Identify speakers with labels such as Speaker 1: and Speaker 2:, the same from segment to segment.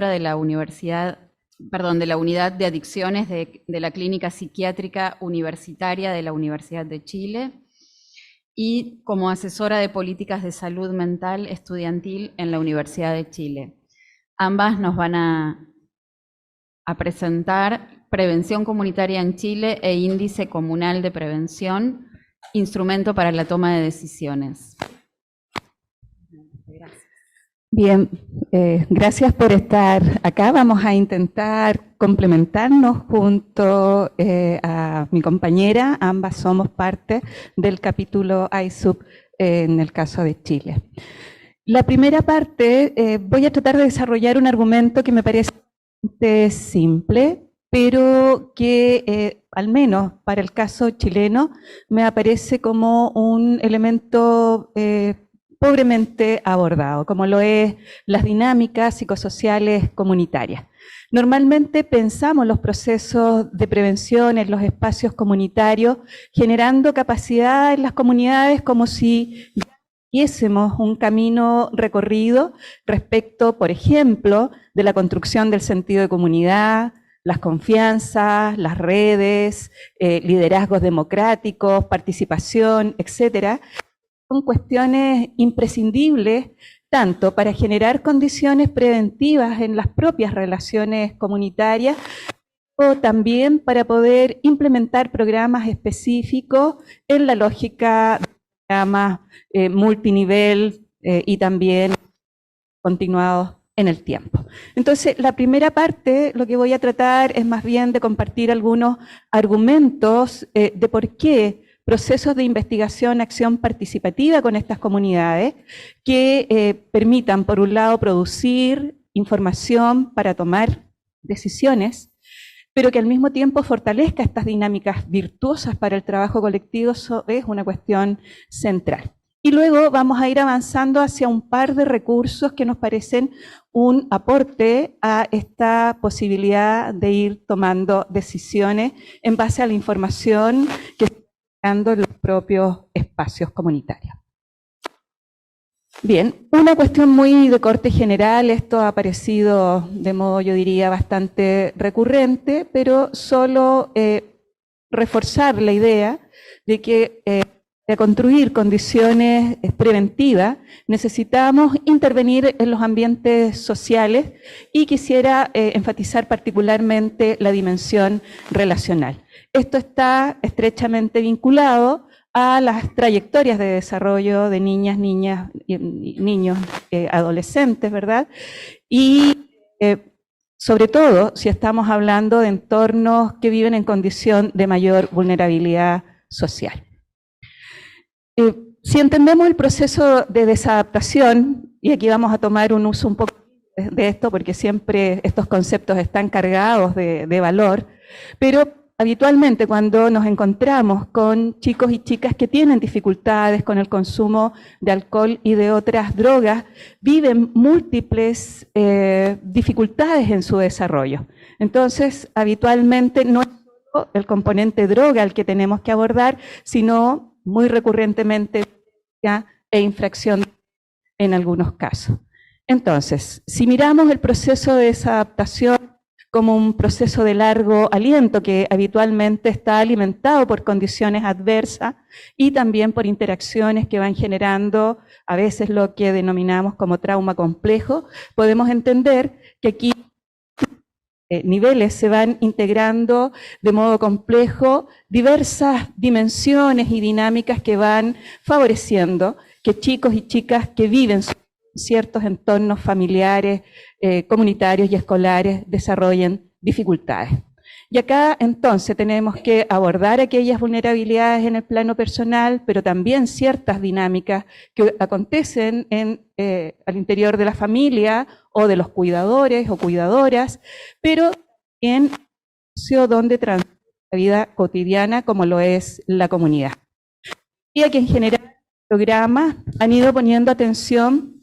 Speaker 1: de la de la Unidad de Adicciones de la Clínica Psiquiátrica Universitaria de la Universidad de Chile y como asesora de políticas de salud mental estudiantil en la Universidad de Chile. Ambas nos van a presentar Prevención Comunitaria en Chile e Índice Comunal de Prevención, instrumento para la toma de decisiones. Gracias.
Speaker 2: Bien, gracias por estar acá. Vamos a intentar complementarnos junto a mi compañera. Ambas somos parte del capítulo ISUP en el caso de Chile. La primera parte, voy a tratar de desarrollar un argumento que me parece simple, pero que al menos para el caso chileno me aparece como un elemento pobremente abordado, como lo es las dinámicas psicosociales comunitarias. Normalmente pensamos los procesos de prevención en los espacios comunitarios generando capacidad en las comunidades como si tuviésemos un camino recorrido respecto, por ejemplo, de la construcción del sentido de comunidad, las confianzas, las redes, liderazgos democráticos, participación, etcétera. Son cuestiones imprescindibles tanto para generar condiciones preventivas en las propias relaciones comunitarias, o también para poder implementar programas específicos en la lógica de programas multinivel y también continuados en el tiempo. Entonces, la primera parte, lo que voy a tratar es más bien de compartir algunos argumentos de por qué procesos de investigación, acción participativa con estas comunidades que permitan, por un lado, producir información para tomar decisiones, pero que al mismo tiempo fortalezca estas dinámicas virtuosas para el trabajo colectivo, eso es una cuestión central. Y luego vamos a ir avanzando hacia un par de recursos que nos parecen un aporte a esta posibilidad de ir tomando decisiones en base a la información que en los propios espacios comunitarios. Bien, una cuestión muy de corte general, esto ha aparecido de modo, yo diría, bastante recurrente, pero solo reforzar la idea de que para construir condiciones preventivas necesitamos intervenir en los ambientes sociales y quisiera enfatizar particularmente la dimensión relacional. Esto está estrechamente vinculado a las trayectorias de desarrollo de niñas, niños, adolescentes, ¿verdad? Y sobre todo si estamos hablando de entornos que viven en condición de mayor vulnerabilidad social. Si entendemos el proceso de desadaptación, y aquí vamos a tomar un uso un poco de esto porque siempre estos conceptos están cargados de valor, pero habitualmente cuando nos encontramos con chicos y chicas que tienen dificultades con el consumo de alcohol y de otras drogas, viven múltiples dificultades en su desarrollo. Entonces, habitualmente no es solo el componente droga el que tenemos que abordar, sino muy recurrentemente e infracción en algunos casos. Entonces, si miramos el proceso de desadaptación como un proceso de largo aliento que habitualmente está alimentado por condiciones adversas y también por interacciones que van generando a veces lo que denominamos como trauma complejo, podemos entender que aquí niveles se van integrando de modo complejo diversas dimensiones y dinámicas que van favoreciendo que chicos y chicas que viven ciertos entornos familiares, comunitarios y escolares desarrollen dificultades. Y acá entonces tenemos que abordar aquellas vulnerabilidades en el plano personal, pero también ciertas dinámicas que acontecen al interior de la familia o de los cuidadores o cuidadoras, pero en donde transcurre la vida cotidiana como lo es la comunidad. Y aquí en general programas han ido poniendo atención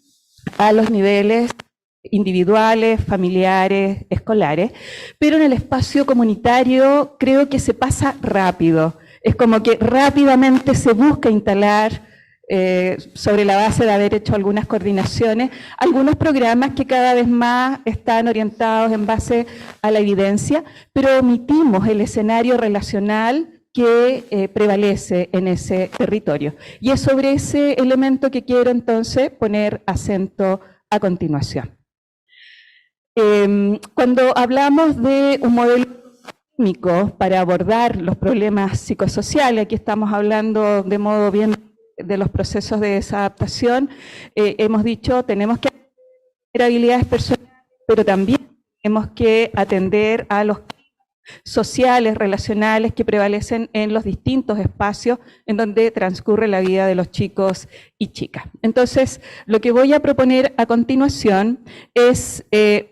Speaker 2: a los niveles individuales, familiares, escolares, pero en el espacio comunitario creo que se pasa rápido. Es como que rápidamente se busca instalar sobre la base de haber hecho algunas coordinaciones, algunos programas que cada vez más están orientados en base a la evidencia, pero omitimos el escenario relacional que prevalece en ese territorio. Y es sobre ese elemento que quiero entonces poner acento a continuación. Cuando hablamos de un modelo para abordar los problemas psicosociales, aquí estamos hablando de modo bien de los procesos de desadaptación, hemos dicho tenemos que tener habilidades personales, pero también tenemos que atender a los sociales, relacionales que prevalecen en los distintos espacios en donde transcurre la vida de los chicos y chicas. Entonces, lo que voy a proponer a continuación es,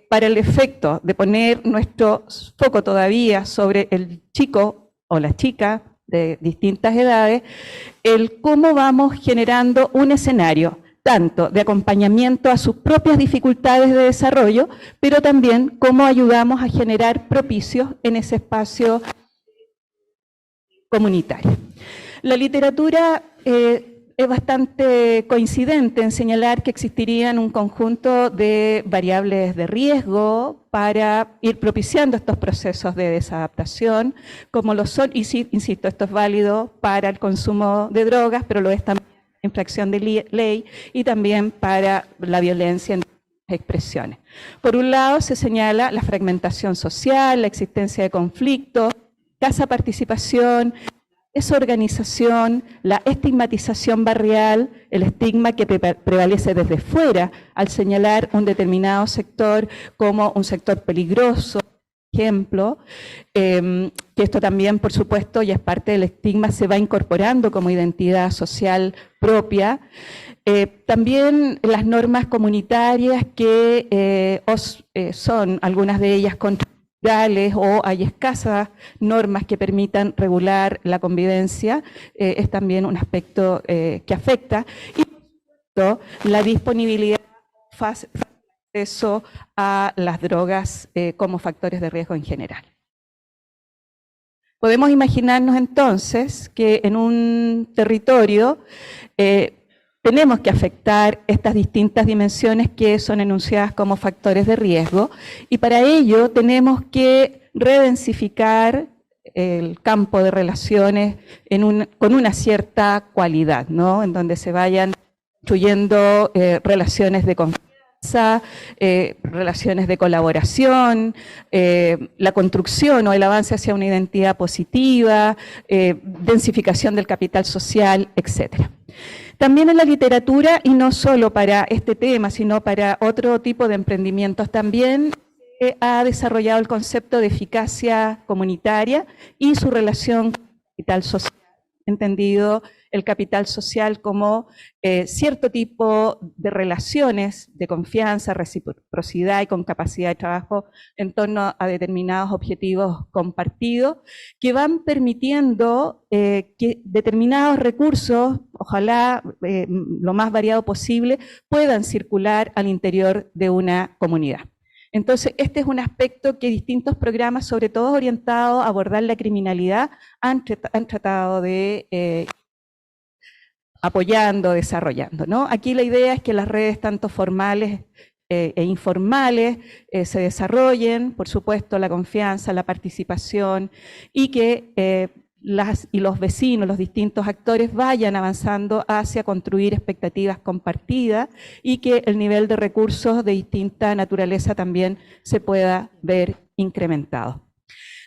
Speaker 2: para el efecto de poner nuestro foco todavía sobre el chico o la chica de distintas edades, el cómo vamos generando un escenario tanto de acompañamiento a sus propias dificultades de desarrollo, pero también cómo ayudamos a generar propicios en ese espacio comunitario. La literatura es bastante coincidente en señalar que existirían un conjunto de variables de riesgo para ir propiciando estos procesos de desadaptación, como lo son, y sí, insisto, esto es válido para el consumo de drogas, pero lo es también infracción de ley y también para la violencia en expresiones. Por un lado se señala la fragmentación social, la existencia de conflictos, escasa participación, desorganización, la estigmatización barrial, el estigma que prevalece desde fuera al señalar un determinado sector como un sector peligroso, ejemplo, que esto también, por supuesto, ya es parte del estigma, se va incorporando como identidad social propia. También las normas comunitarias que son algunas de ellas contractuales o hay escasas normas que permitan regular la convivencia, es también un aspecto que afecta. Y por supuesto, la disponibilidad acceso a las drogas como factores de riesgo en general. Podemos imaginarnos entonces que en un territorio tenemos que afectar estas distintas dimensiones que son enunciadas como factores de riesgo y para ello tenemos que redensificar el campo de relaciones con una cierta cualidad, ¿no? En donde se vayan construyendo relaciones de confianza, relaciones de colaboración, la construcción o el avance hacia una identidad positiva, densificación del capital social, etc. También en la literatura, y no solo para este tema, sino para otro tipo de emprendimientos también, se ha desarrollado el concepto de eficacia comunitaria y su relación con el capital social, entendido el capital social como cierto tipo de relaciones de confianza, reciprocidad y con capacidad de trabajo en torno a determinados objetivos compartidos que van permitiendo que determinados recursos, ojalá lo más variado posible, puedan circular al interior de una comunidad. Entonces, este es un aspecto que distintos programas, sobre todo orientados a abordar la criminalidad, han tratado de apoyando, desarrollando, ¿no? Aquí la idea es que las redes tanto formales e informales se desarrollen, por supuesto, la confianza, la participación y que los vecinos, los distintos actores vayan avanzando hacia construir expectativas compartidas y que el nivel de recursos de distinta naturaleza también se pueda ver incrementado.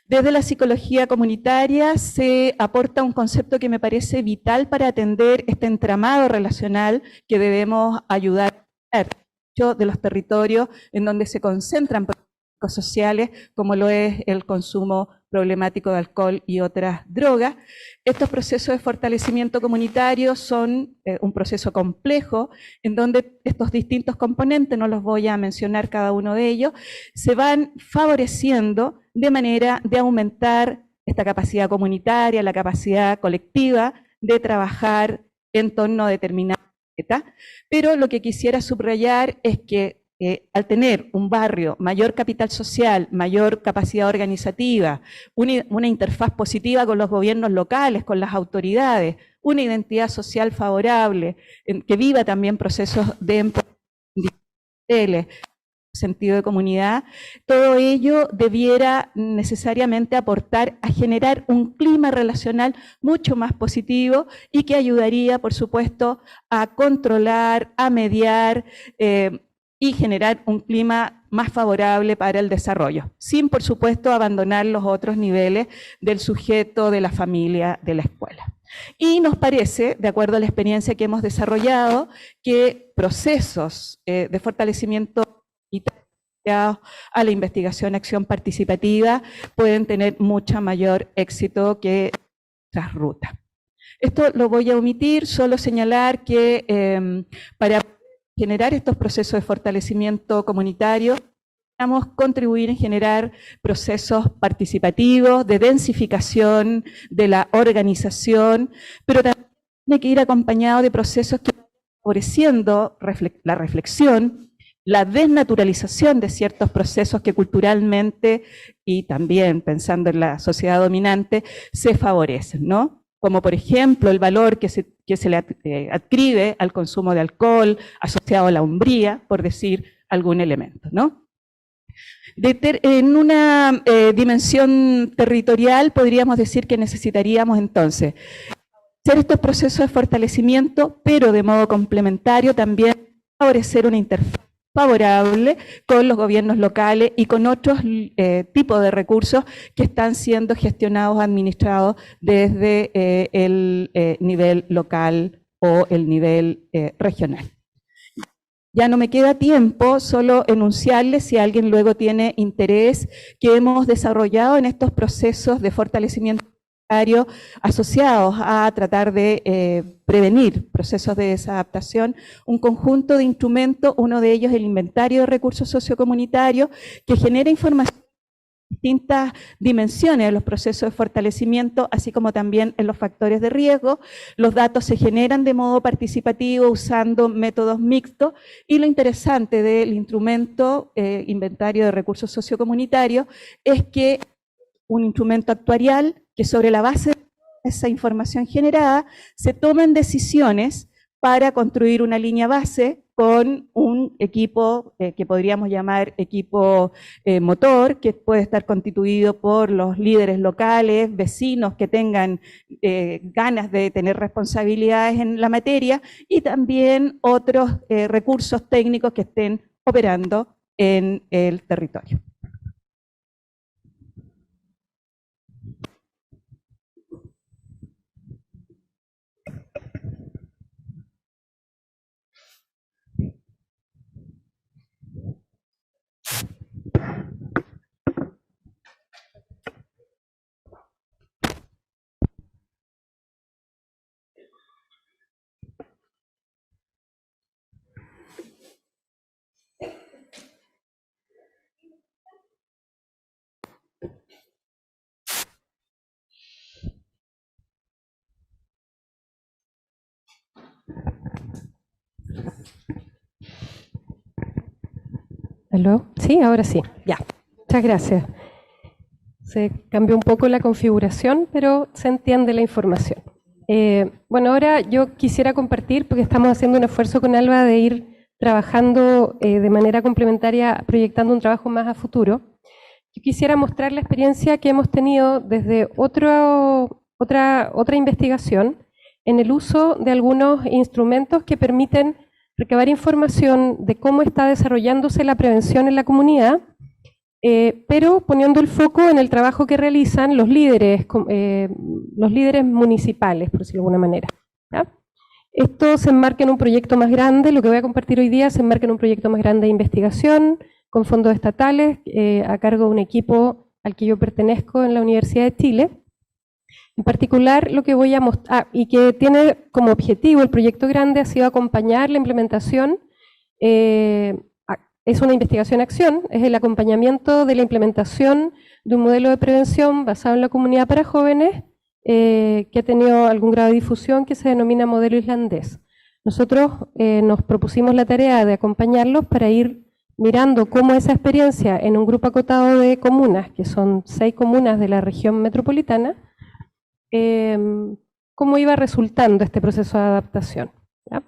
Speaker 2: Desde la psicología comunitaria se aporta un concepto que me parece vital para atender este entramado relacional que debemos ayudar de los territorios en donde se concentran problemas sociales, como lo es el consumo problemático de alcohol y otras drogas. Estos procesos de fortalecimiento comunitario son un proceso complejo en donde estos distintos componentes, no los voy a mencionar cada uno de ellos, se van favoreciendo de manera de aumentar esta capacidad comunitaria, la capacidad colectiva de trabajar en torno a determinadas metas. Pero lo que quisiera subrayar es que al tener un barrio, mayor capital social, mayor capacidad organizativa, una interfaz positiva con los gobiernos locales, con las autoridades, una identidad social favorable, que viva también procesos de empoderamiento, sentido de comunidad, todo ello debiera necesariamente aportar a generar un clima relacional mucho más positivo y que ayudaría, por supuesto, a controlar, a mediar y generar un clima más favorable para el desarrollo, sin, por supuesto, abandonar los otros niveles del sujeto, de la familia, de la escuela. Y nos parece, de acuerdo a la experiencia que hemos desarrollado, que procesos de fortalecimiento a la investigación, acción participativa, pueden tener mucho mayor éxito que otras rutas. Esto lo voy a omitir, solo señalar que para generar estos procesos de fortalecimiento comunitario, necesitamos contribuir en generar procesos participativos, de densificación de la organización, pero también tiene que ir acompañado de procesos que vayan favoreciendo la reflexión, la desnaturalización de ciertos procesos que culturalmente y también pensando en la sociedad dominante se favorecen, ¿no? Como por ejemplo el valor que se le adscribe al consumo de alcohol asociado a la hombría, por decir algún elemento, ¿no? En una dimensión territorial podríamos decir que necesitaríamos entonces hacer estos procesos de fortalecimiento, pero de modo complementario también favorecer una interfaz favorable con los gobiernos locales y con otros tipos de recursos que están siendo gestionados, administrados desde el nivel local o el nivel regional. Ya no me queda tiempo, solo enunciarles, si alguien luego tiene interés, que hemos desarrollado en estos procesos de fortalecimiento asociados a tratar de prevenir procesos de desadaptación, un conjunto de instrumentos, uno de ellos el inventario de recursos sociocomunitarios, que genera información en distintas dimensiones de los procesos de fortalecimiento, así como también en los factores de riesgo. Los datos se generan de modo participativo usando métodos mixtos, y lo interesante del instrumento inventario de recursos sociocomunitarios es que un instrumento actuarial que sobre la base de esa información generada se tomen decisiones para construir una línea base con un equipo que podríamos llamar equipo motor, que puede estar constituido por los líderes locales, vecinos que tengan ganas de tener responsabilidades en la materia, y también otros recursos técnicos que estén operando en el territorio.
Speaker 3: ¿Aló? Sí, ahora sí, ya. Muchas gracias. Se cambió un poco la configuración, pero se entiende la información. Bueno, ahora yo quisiera compartir, porque estamos haciendo un esfuerzo con Alba de ir trabajando de manera complementaria, proyectando un trabajo más a futuro. Yo quisiera mostrar la experiencia que hemos tenido desde otra investigación en el uso de algunos instrumentos que permiten recabar información de cómo está desarrollándose la prevención en la comunidad, pero poniendo el foco en el trabajo que realizan los líderes municipales, por decirlo de alguna manera, ¿ya? Esto se enmarca en un proyecto más grande, lo que voy a compartir hoy día se enmarca en un proyecto más grande de investigación, con fondos estatales, a cargo de un equipo al que yo pertenezco en la Universidad de Chile. En particular, lo que voy a mostrar, y que tiene como objetivo el proyecto grande, ha sido acompañar la implementación, es una investigación-acción, es el acompañamiento de la implementación de un modelo de prevención basado en la comunidad para jóvenes, que ha tenido algún grado de difusión, que se denomina modelo islandés. Nosotros nos propusimos la tarea de acompañarlos para ir mirando cómo esa experiencia en un grupo acotado de comunas, que son 6 comunas de la región metropolitana, cómo iba resultando este proceso de adaptación. ¿Ya?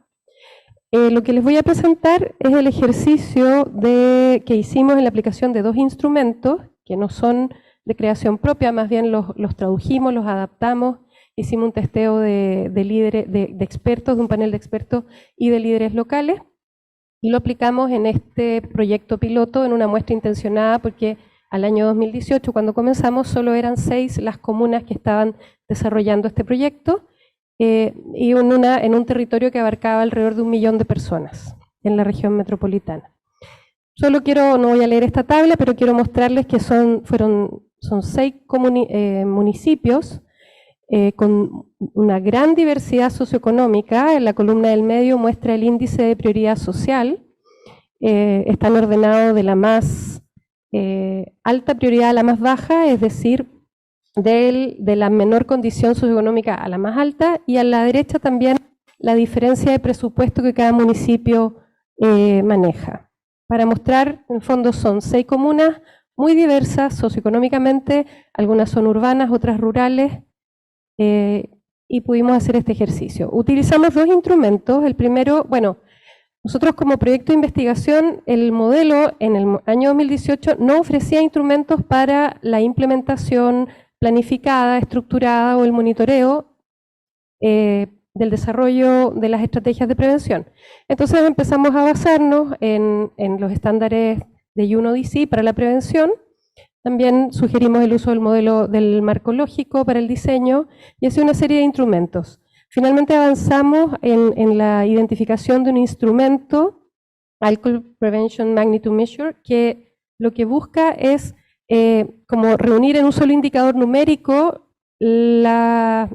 Speaker 3: Lo que les voy a presentar es el ejercicio que hicimos en la aplicación de 2 instrumentos, que no son de creación propia, más bien los tradujimos, los adaptamos, hicimos un testeo de líderes, de expertos, de un panel de expertos y de líderes locales, y lo aplicamos en este proyecto piloto en una muestra intencionada, porque al año 2018, cuando comenzamos, solo eran 6 las comunas que estaban desarrollando este proyecto, y en un territorio que abarcaba alrededor de 1 millón de personas en la región metropolitana. Solo no voy a leer esta tabla, pero quiero mostrarles que son 6 municipios con una gran diversidad socioeconómica. En la columna del medio muestra el índice de prioridad social. Están ordenados de la más alta prioridad a la más baja, es decir, de la menor condición socioeconómica a la más alta, y a la derecha también la diferencia de presupuesto que cada municipio maneja. Para mostrar, en el fondo son 6 comunas muy diversas socioeconómicamente, algunas son urbanas, otras rurales, y pudimos hacer este ejercicio. Utilizamos 2 instrumentos. El primero, bueno, nosotros como proyecto de investigación, el modelo en el año 2018 no ofrecía instrumentos para la implementación planificada, estructurada o el monitoreo del desarrollo de las estrategias de prevención. Entonces empezamos a basarnos en los estándares de UNODC para la prevención. También sugerimos el uso del modelo del marco lógico para el diseño y así una serie de instrumentos. Finalmente avanzamos en la identificación de un instrumento, Alcohol Prevention Magnitude Measure, que lo que busca es como reunir en un solo indicador numérico las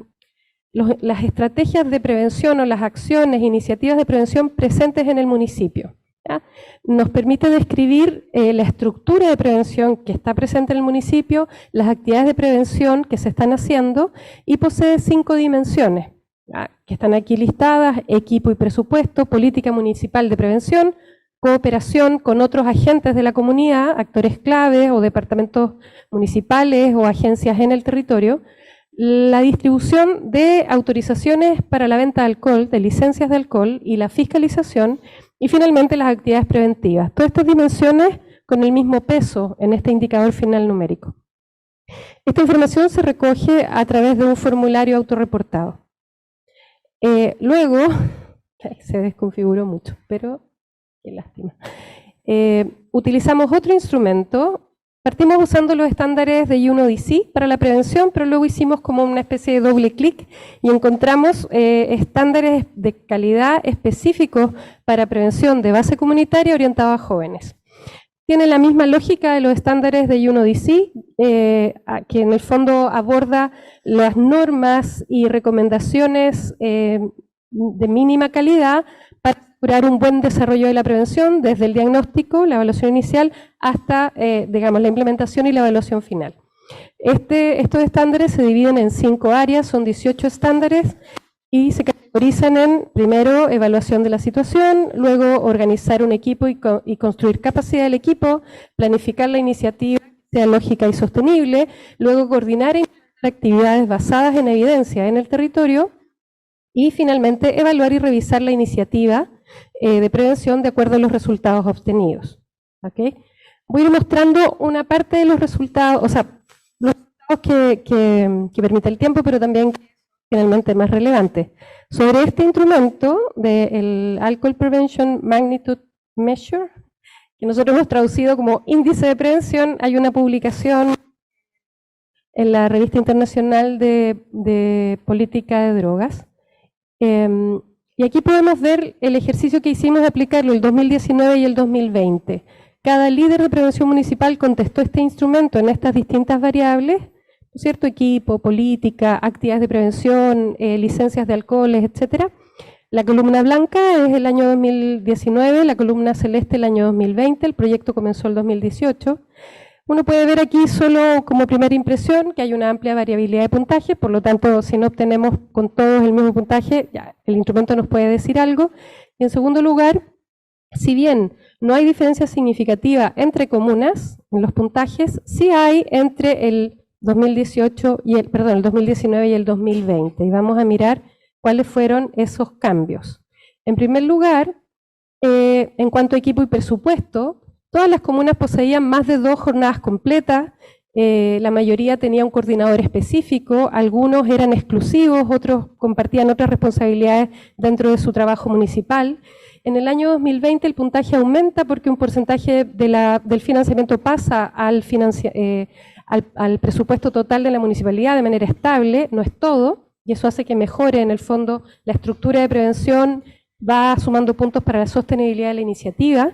Speaker 3: estrategias de prevención o las acciones, iniciativas de prevención presentes en el municipio. ¿Ya? Nos permite describir la estructura de prevención que está presente en el municipio, las actividades de prevención que se están haciendo, y posee 5 dimensiones, ¿ya? Que están aquí listadas: equipo y presupuesto, política municipal de prevención, cooperación con otros agentes de la comunidad, actores clave o departamentos municipales o agencias en el territorio, la distribución de autorizaciones para la venta de alcohol, de licencias de alcohol y la fiscalización, y finalmente las actividades preventivas. Todas estas dimensiones con el mismo peso en este indicador final numérico. Esta información se recoge a través de un formulario autorreportado. Luego, se desconfiguró mucho, pero qué lástima. Utilizamos otro instrumento. Partimos usando los estándares de UNODC para la prevención, pero luego hicimos como una especie de doble clic y encontramos estándares de calidad específicos para prevención de base comunitaria orientada a jóvenes. Tiene la misma lógica de los estándares de UNODC, que en el fondo aborda las normas y recomendaciones de mínima calidad para asegurar un buen desarrollo de la prevención, desde el diagnóstico, la evaluación inicial, hasta digamos, la implementación y la evaluación final. Estos estándares se dividen en 5 áreas, son 18 estándares, y se categorizan en, primero, evaluación de la situación, luego organizar un equipo y construir capacidad del equipo, planificar la iniciativa que sea lógica y sostenible, luego coordinar e implementar actividades basadas en evidencia en el territorio, y finalmente evaluar y revisar la iniciativa de prevención de acuerdo a los resultados obtenidos. ¿Okay? Voy a ir mostrando una parte de los resultados, o sea, los resultados que permite el tiempo, pero también finalmente más relevante. Sobre este instrumento del Alcohol Prevention Magnitude Measure, que nosotros hemos traducido como índice de prevención, hay una publicación en la Revista Internacional de Política de Drogas. Y aquí podemos ver el ejercicio que hicimos de aplicarlo el 2019 y el 2020. Cada líder de prevención municipal contestó este instrumento en estas distintas variables, ¿no es cierto? Equipo, política, actividades de prevención, licencias de alcoholes, etc. La columna blanca es el año 2019, la columna celeste el año 2020, el proyecto comenzó el 2018. Uno puede ver aquí solo como primera impresión que hay una amplia variabilidad de puntaje, por lo tanto, si no obtenemos con todos el mismo puntaje, ya el instrumento nos puede decir algo. Y en segundo lugar, si bien no hay diferencia significativa entre comunas en los puntajes, sí hay entre el 2018 y el 2019 y el 2020. Y vamos a mirar cuáles fueron esos cambios. En primer lugar, en cuanto a equipo y presupuesto, todas las comunas poseían más de 2 jornadas completas, la mayoría tenía un coordinador específico, algunos eran exclusivos, otros compartían otras responsabilidades dentro de su trabajo municipal. En el año 2020 el puntaje aumenta porque un porcentaje del financiamiento pasa al presupuesto total de la municipalidad de manera estable, no es todo, y eso hace que mejore en el fondo la estructura de prevención, va sumando puntos para la sostenibilidad de la iniciativa.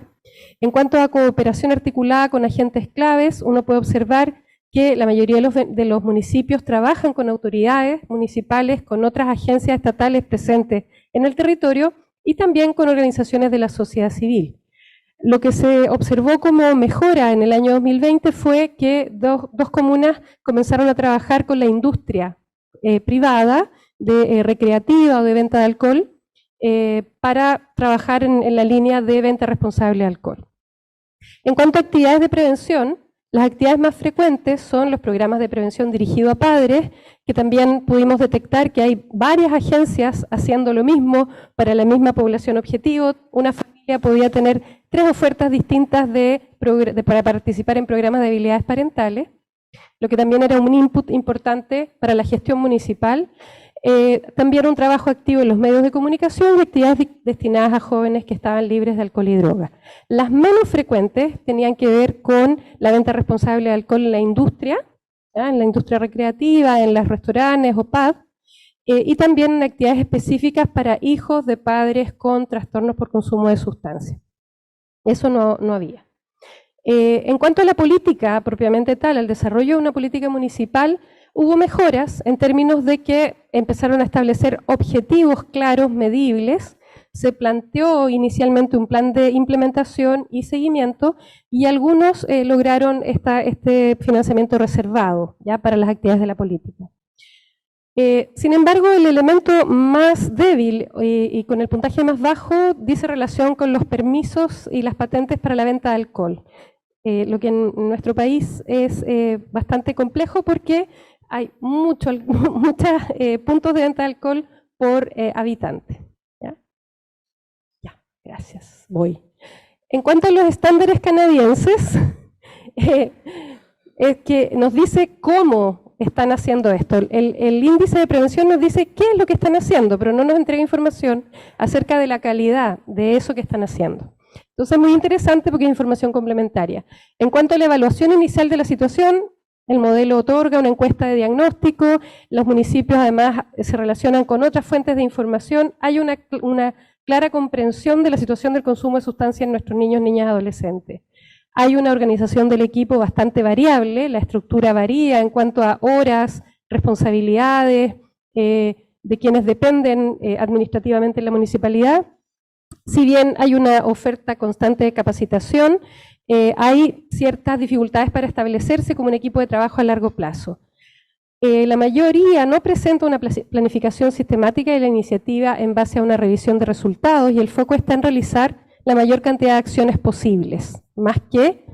Speaker 3: En cuanto a cooperación articulada con agentes claves, uno puede observar que la mayoría de los municipios trabajan con autoridades municipales, con otras agencias estatales presentes en el territorio y también con organizaciones de la sociedad civil. Lo que se observó como mejora en el año 2020 fue que dos comunas comenzaron a trabajar con la industria privada, recreativa o de venta de alcohol, para trabajar en la línea de venta responsable de alcohol. En cuanto a actividades de prevención, las actividades más frecuentes son los programas de prevención dirigidos a padres, que también pudimos detectar que hay varias agencias haciendo lo mismo para la misma población objetivo. Una familia podía tener 3 ofertas distintas para participar en programas de habilidades parentales, lo que también era un input importante para la gestión municipal. También un trabajo activo en los medios de comunicación y actividades destinadas a jóvenes que estaban libres de alcohol y droga. Las menos frecuentes tenían que ver con la venta responsable de alcohol en la industria recreativa, en los restaurantes o pubs, y también en actividades específicas para hijos de padres con trastornos por consumo de sustancias. Eso no había. En cuanto a la política propiamente tal, al desarrollo de una política municipal, hubo mejoras en términos de que empezaron a establecer objetivos claros, medibles. Se planteó inicialmente un plan de implementación y seguimiento y algunos lograron este financiamiento reservado ya para las actividades de la política. Sin embargo, el elemento más débil y con el puntaje más bajo dice relación con los permisos y las patentes para la venta de alcohol. Lo que en nuestro país es bastante complejo porque hay muchos puntos de venta de alcohol por habitante. ¿Ya? Gracias. Voy. En cuanto a los estándares canadienses, es que nos dice cómo están haciendo esto. El índice de prevención nos dice qué es lo que están haciendo, pero no nos entrega información acerca de la calidad de eso que están haciendo. Entonces es muy interesante porque es información complementaria. En cuanto a la evaluación inicial de la situación, el modelo otorga una encuesta de diagnóstico, los municipios además se relacionan con otras fuentes de información, hay una clara comprensión de la situación del consumo de sustancias en nuestros niños, niñas y adolescentes. Hay una organización del equipo bastante variable, la estructura varía en cuanto a horas, responsabilidades, de quienes dependen administrativamente en la municipalidad. Si bien hay una oferta constante de capacitación, hay ciertas dificultades para establecerse como un equipo de trabajo a largo plazo. La mayoría no presenta una planificación sistemática de la iniciativa en base a una revisión de resultados y el foco está en realizar la mayor cantidad de acciones posibles, más que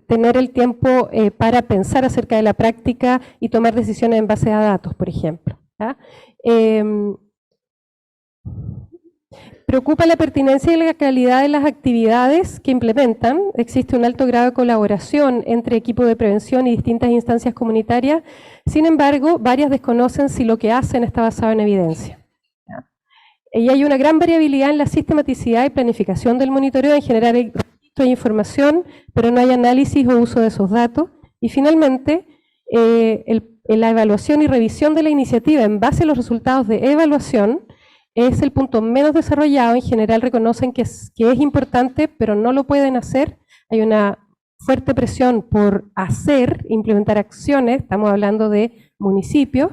Speaker 3: tener el tiempo para pensar acerca de la práctica y tomar decisiones en base a datos, por ejemplo. Preocupa la pertinencia y la calidad de las actividades que implementan. Existe un alto grado de colaboración entre equipos de prevención y distintas instancias comunitarias. Sin embargo, varias desconocen si lo que hacen está basado en evidencia. Y hay una gran variabilidad en la sistematicidad y planificación del monitoreo. En general hay registro de información, pero no hay análisis o uso de esos datos. Y finalmente, la evaluación y revisión de la iniciativa en base a los resultados de evaluación es el punto menos desarrollado. En general reconocen que es importante, pero no lo pueden hacer. Hay una fuerte presión por implementar acciones, estamos hablando de municipios,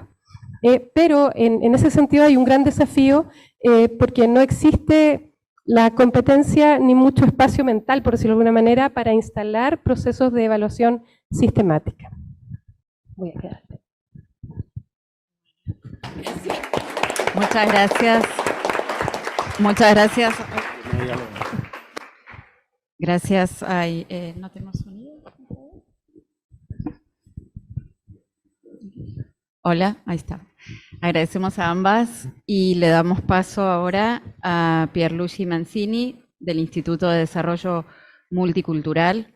Speaker 3: pero en ese sentido hay un gran desafío porque no existe la competencia ni mucho espacio mental, por decirlo de alguna manera, para instalar procesos de evaluación sistemática. Voy a quedar.
Speaker 1: Muchas gracias. Muchas gracias. Gracias. ¿No tenemos sonido? Hola, ahí está. Agradecemos a ambas y le damos paso ahora a Pierluigi Mancini del Instituto de Desarrollo Multicultural.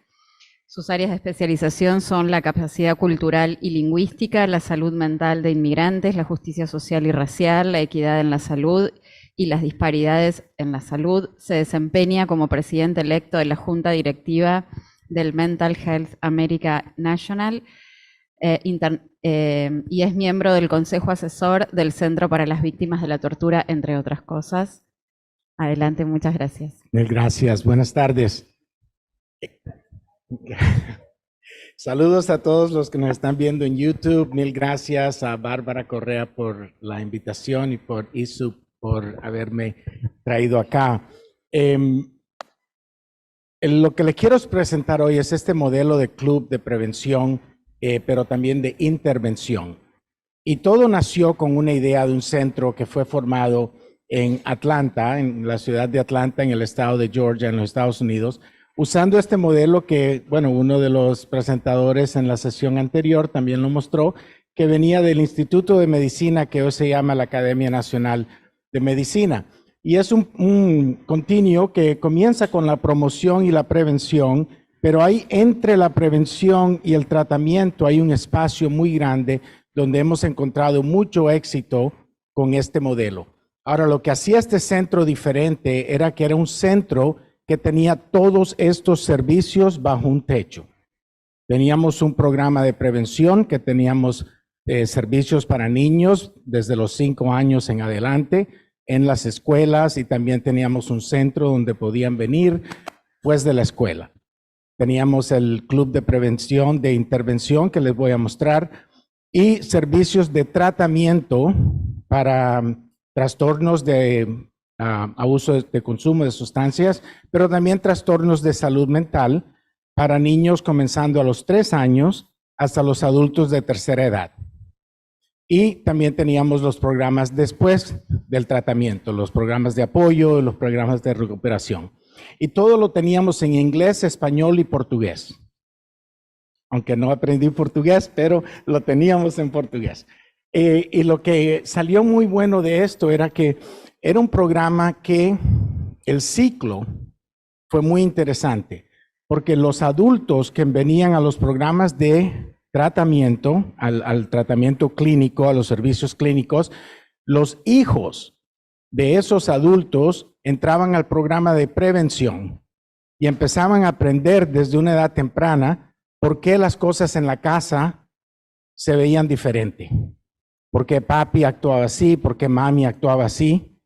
Speaker 1: Sus áreas de especialización son la capacidad cultural y lingüística, la salud mental de inmigrantes, la justicia social y racial, la equidad en la salud y las disparidades en la salud. Se desempeña como presidente electo de la Junta Directiva del Mental Health America National y es miembro del Consejo Asesor del Centro para las Víctimas de la Tortura, entre otras cosas. Adelante, muchas gracias.
Speaker 4: Mil gracias, buenas tardes. Saludos a todos los que nos están viendo en YouTube. Mil gracias a Bárbara Correa por la invitación y por ISUP por haberme traído acá. Lo que le quiero presentar hoy es este modelo de club de prevención, pero también de intervención. Y todo nació con una idea de un centro que fue formado en Atlanta, en la ciudad de Atlanta, en el estado de Georgia, en los Estados Unidos, usando este modelo que, bueno, uno de los presentadores en la sesión anterior también lo mostró, que venía del Instituto de Medicina, que hoy se llama la Academia Nacional de Medicina. Y es un continuo que comienza con la promoción y la prevención, pero ahí entre la prevención y el tratamiento hay un espacio muy grande donde hemos encontrado mucho éxito con este modelo. Ahora, lo que hacía este centro diferente era que era un centro que tenía todos estos servicios bajo un techo. Teníamos un programa de prevención, que teníamos servicios para niños desde los 5 años en adelante en las escuelas, y también teníamos un centro donde podían venir pues de la escuela. Teníamos el club de prevención de intervención que les voy a mostrar, y servicios de tratamiento para trastornos de abuso de consumo de sustancias, pero también trastornos de salud mental para niños comenzando a los 3 años hasta los adultos de tercera edad. Y también teníamos los programas después del tratamiento, los programas de apoyo, los programas de recuperación. Y todo lo teníamos en inglés, español y portugués. Aunque no aprendí portugués, pero lo teníamos en portugués. Y lo que salió muy bueno de esto era que era un programa que el ciclo fue muy interesante, porque los adultos que venían a los programas de tratamiento, al tratamiento clínico, a los servicios clínicos, los hijos de esos adultos entraban al programa de prevención y empezaban a aprender desde una edad temprana por qué las cosas en la casa se veían diferente. ¿Por qué papi actuaba así? ¿Por qué mami actuaba así?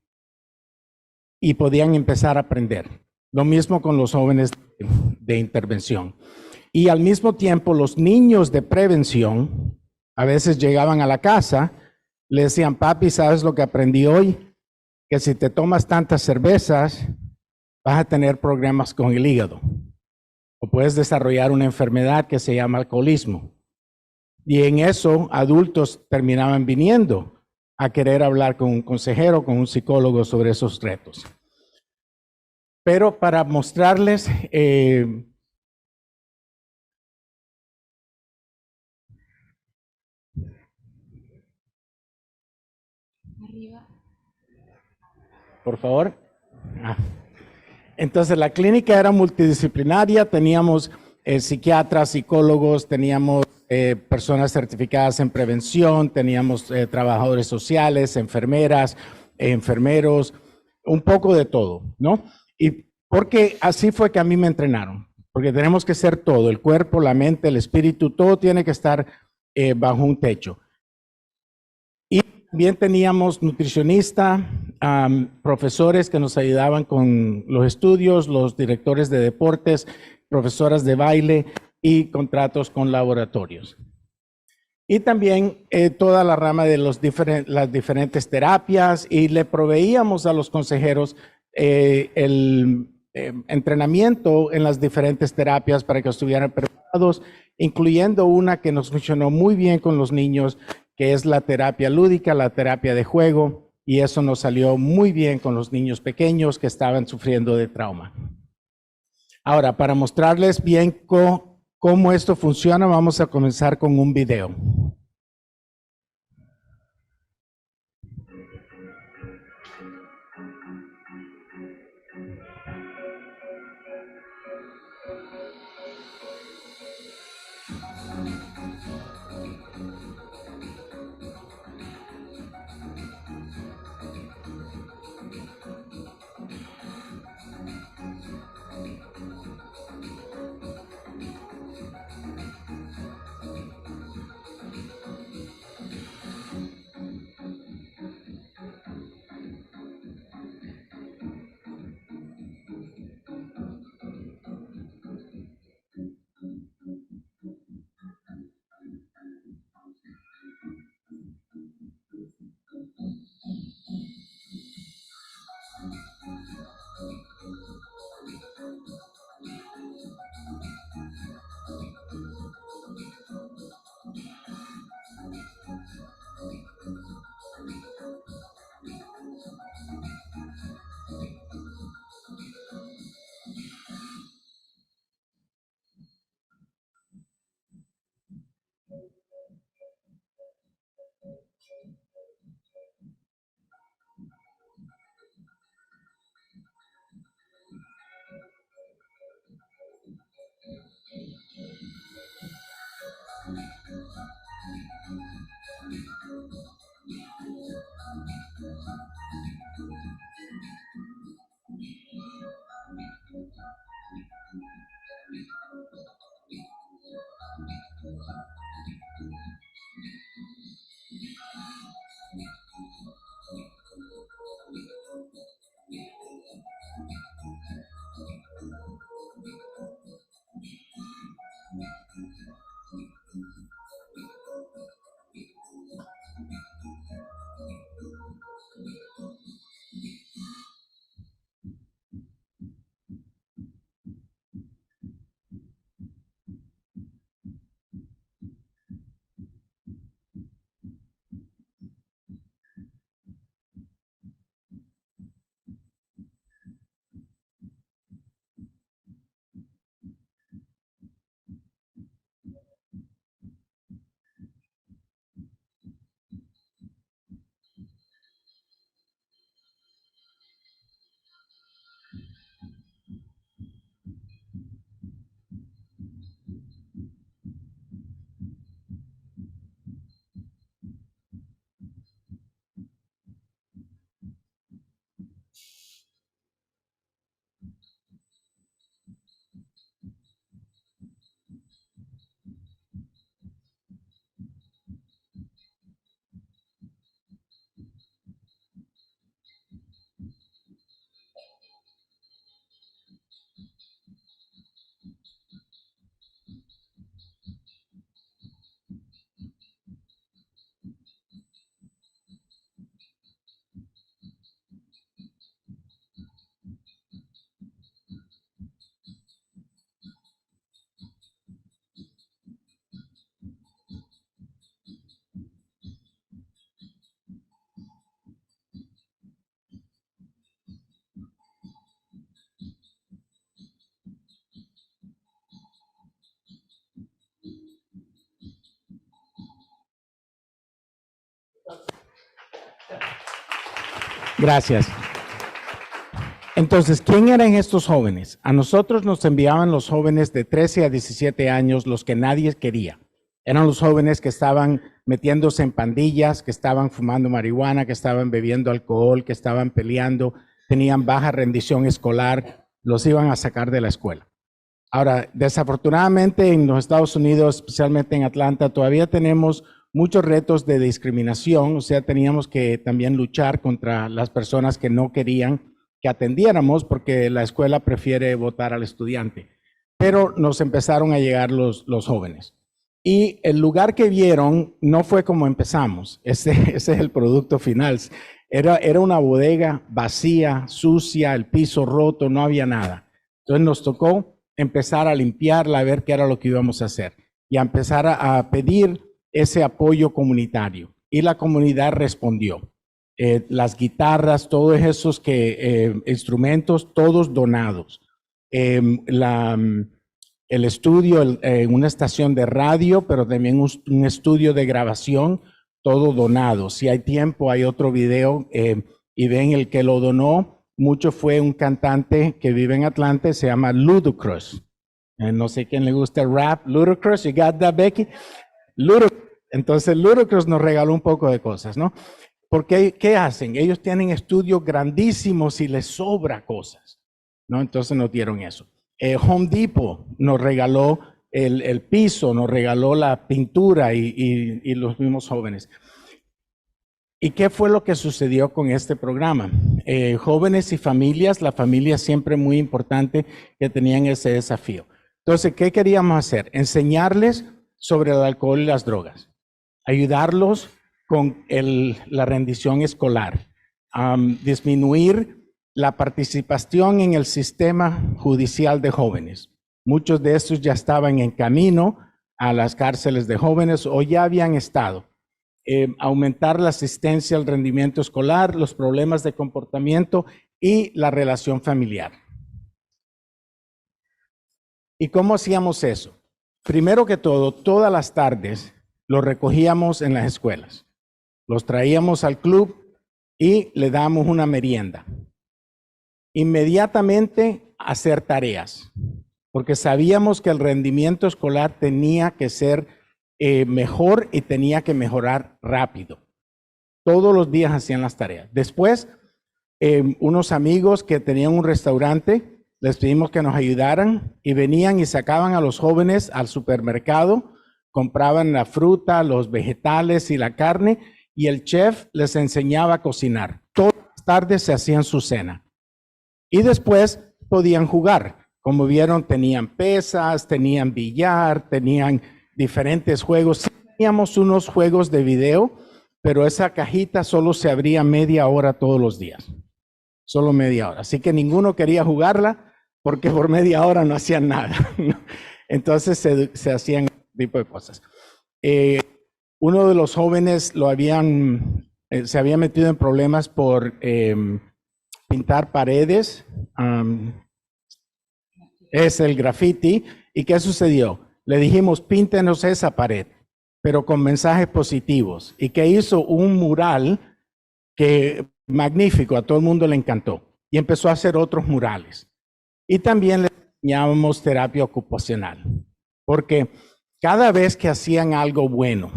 Speaker 4: Y podían empezar a aprender. Lo mismo con los jóvenes de intervención. Y al mismo tiempo, los niños de prevención a veces llegaban a la casa, le decían, papi, ¿sabes lo que aprendí hoy? Que si te tomas tantas cervezas, vas a tener problemas con el hígado. O puedes desarrollar una enfermedad que se llama alcoholismo. Y en eso, adultos terminaban viniendo a querer hablar con un consejero, con un psicólogo sobre esos retos. Pero para mostrarles por favor. Entonces la clínica era multidisciplinaria, teníamos psiquiatras, psicólogos, teníamos personas certificadas en prevención, teníamos trabajadores sociales, enfermeras, enfermeros, un poco de todo, ¿no? Y porque así fue que a mí me entrenaron, porque tenemos que ser todo, el cuerpo, la mente, el espíritu, todo tiene que estar bajo un techo. Y también teníamos nutricionistas, profesores que nos ayudaban con los estudios, los directores de deportes, profesoras de baile y contratos con laboratorios. Y también toda la rama de las diferentes terapias, y le proveíamos a los consejeros el entrenamiento en las diferentes terapias para que estuvieran preparados, incluyendo una que nos funcionó muy bien con los niños, que es la terapia lúdica, la terapia de juego, y eso nos salió muy bien con los niños pequeños que estaban sufriendo de trauma. Ahora, para mostrarles bien cómo esto funciona, vamos a comenzar con un video. Gracias. Entonces, ¿quién eran estos jóvenes? A nosotros nos enviaban los jóvenes de 13 a 17 años, los que nadie quería. Eran los jóvenes que estaban metiéndose en pandillas, que estaban fumando marihuana, que estaban bebiendo alcohol, que estaban peleando, tenían baja rendición escolar, los iban a sacar de la escuela. Ahora, desafortunadamente en los Estados Unidos, especialmente en Atlanta, todavía tenemos muchos retos de discriminación, o sea, teníamos que también luchar contra las personas que no querían que atendiéramos porque la escuela prefiere votar al estudiante. Pero nos empezaron a llegar los jóvenes. Y el lugar que vieron no fue como empezamos, ese es el producto final. Era una bodega vacía, sucia, el piso roto, no había nada. Entonces nos tocó empezar a limpiarla, a ver qué era lo que íbamos a hacer y a empezar a pedir ese apoyo comunitario. Y la comunidad respondió. Las guitarras, todos esos instrumentos, todos donados. El estudio, una estación de radio, pero también un estudio de grabación, todo donado. Si hay tiempo, hay otro video y ven el que lo donó. Mucho fue un cantante que vive en Atlanta, se llama Ludacris. No sé quién le gusta el rap. Ludacris, you got that, Becky? Entonces Ludacris nos regaló un poco de cosas, ¿no? Porque, ¿qué hacen? Ellos tienen estudios grandísimos y les sobra cosas, ¿no? Entonces nos dieron eso. Home Depot nos regaló el piso, nos regaló la pintura y los mismos jóvenes. ¿Y qué fue lo que sucedió con este programa? Jóvenes y familias, la familia siempre muy importante que tenían ese desafío. Entonces, ¿qué queríamos hacer? Enseñarles sobre el alcohol y las drogas, ayudarlos con la rendición escolar, disminuir la participación en el sistema judicial de jóvenes. Muchos de estos ya estaban en camino a las cárceles de jóvenes o ya habían estado. Aumentar la asistencia al rendimiento escolar, los problemas de comportamiento y la relación familiar. ¿Y cómo hacíamos eso? Primero que todo, todas las tardes los recogíamos en las escuelas. Los traíamos al club y le damos una merienda. Inmediatamente hacer tareas, porque sabíamos que el rendimiento escolar tenía que ser mejor y tenía que mejorar rápido. Todos los días hacían las tareas. Después, unos amigos que tenían un restaurante, les pedimos que nos ayudaran y venían y sacaban a los jóvenes al supermercado compraban la fruta, los vegetales y la carne, y el chef les enseñaba a cocinar. Todas las tardes se hacían su cena. Y después podían jugar. Como vieron, tenían pesas, tenían billar, tenían diferentes juegos. Sí, teníamos unos juegos de video, pero esa cajita solo se abría media hora todos los días. Solo media hora. Así que ninguno quería jugarla porque por media hora no hacían nada. Entonces se hacían este tipo de cosas. Uno de los jóvenes se había metido en problemas por pintar paredes. Es el graffiti. ¿Y qué sucedió? Le dijimos, píntenos esa pared, pero con mensajes positivos. ¿Y qué hizo? Un mural que magnífico, a todo el mundo le encantó. Y empezó a hacer otros murales. Y también le enseñábamos terapia ocupacional, porque cada vez que hacían algo bueno,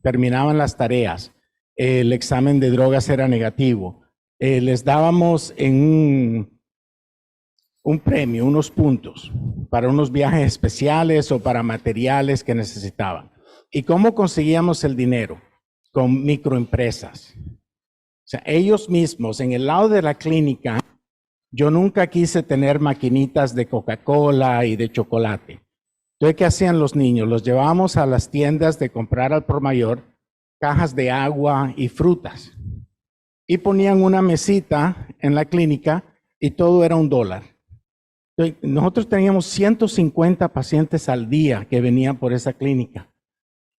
Speaker 4: terminaban las tareas, el examen de drogas era negativo, les dábamos en un premio, unos puntos, para unos viajes especiales o para materiales que necesitaban. ¿Y cómo conseguíamos el dinero? Con microempresas. O sea, ellos mismos, en el lado de la clínica, yo nunca quise tener maquinitas de Coca-Cola y de chocolate. Entonces, ¿qué hacían los niños? Los llevábamos a las tiendas de comprar al por mayor, cajas de agua y frutas. Y ponían una mesita en la clínica y todo era $1. Entonces, nosotros teníamos 150 pacientes al día que venían por esa clínica.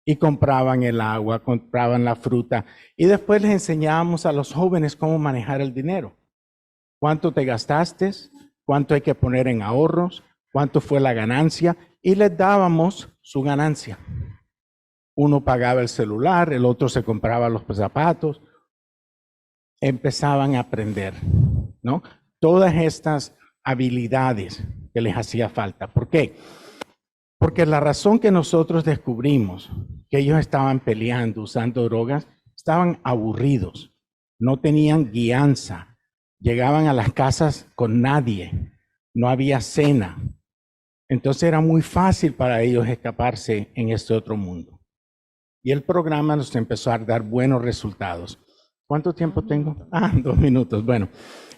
Speaker 4: Y compraban el agua, compraban la fruta. Y después les enseñábamos a los jóvenes cómo manejar el dinero. ¿Cuánto te gastaste? ¿Cuánto hay que poner en ahorros? ¿Cuánto fue la ganancia? Y les dábamos su ganancia. Uno pagaba el celular, el otro se compraba los zapatos. Empezaban a aprender, ¿no? Todas estas habilidades que les hacía falta. ¿Por qué? Porque la razón que nosotros descubrimos que ellos estaban peleando, usando drogas, estaban aburridos, no tenían guianza, llegaban a las casas con nadie, no había cena. Entonces era muy fácil para ellos escaparse en este otro mundo. Y el programa nos empezó a dar buenos resultados. ¿Cuánto tiempo tengo? 2 minutos. Bueno,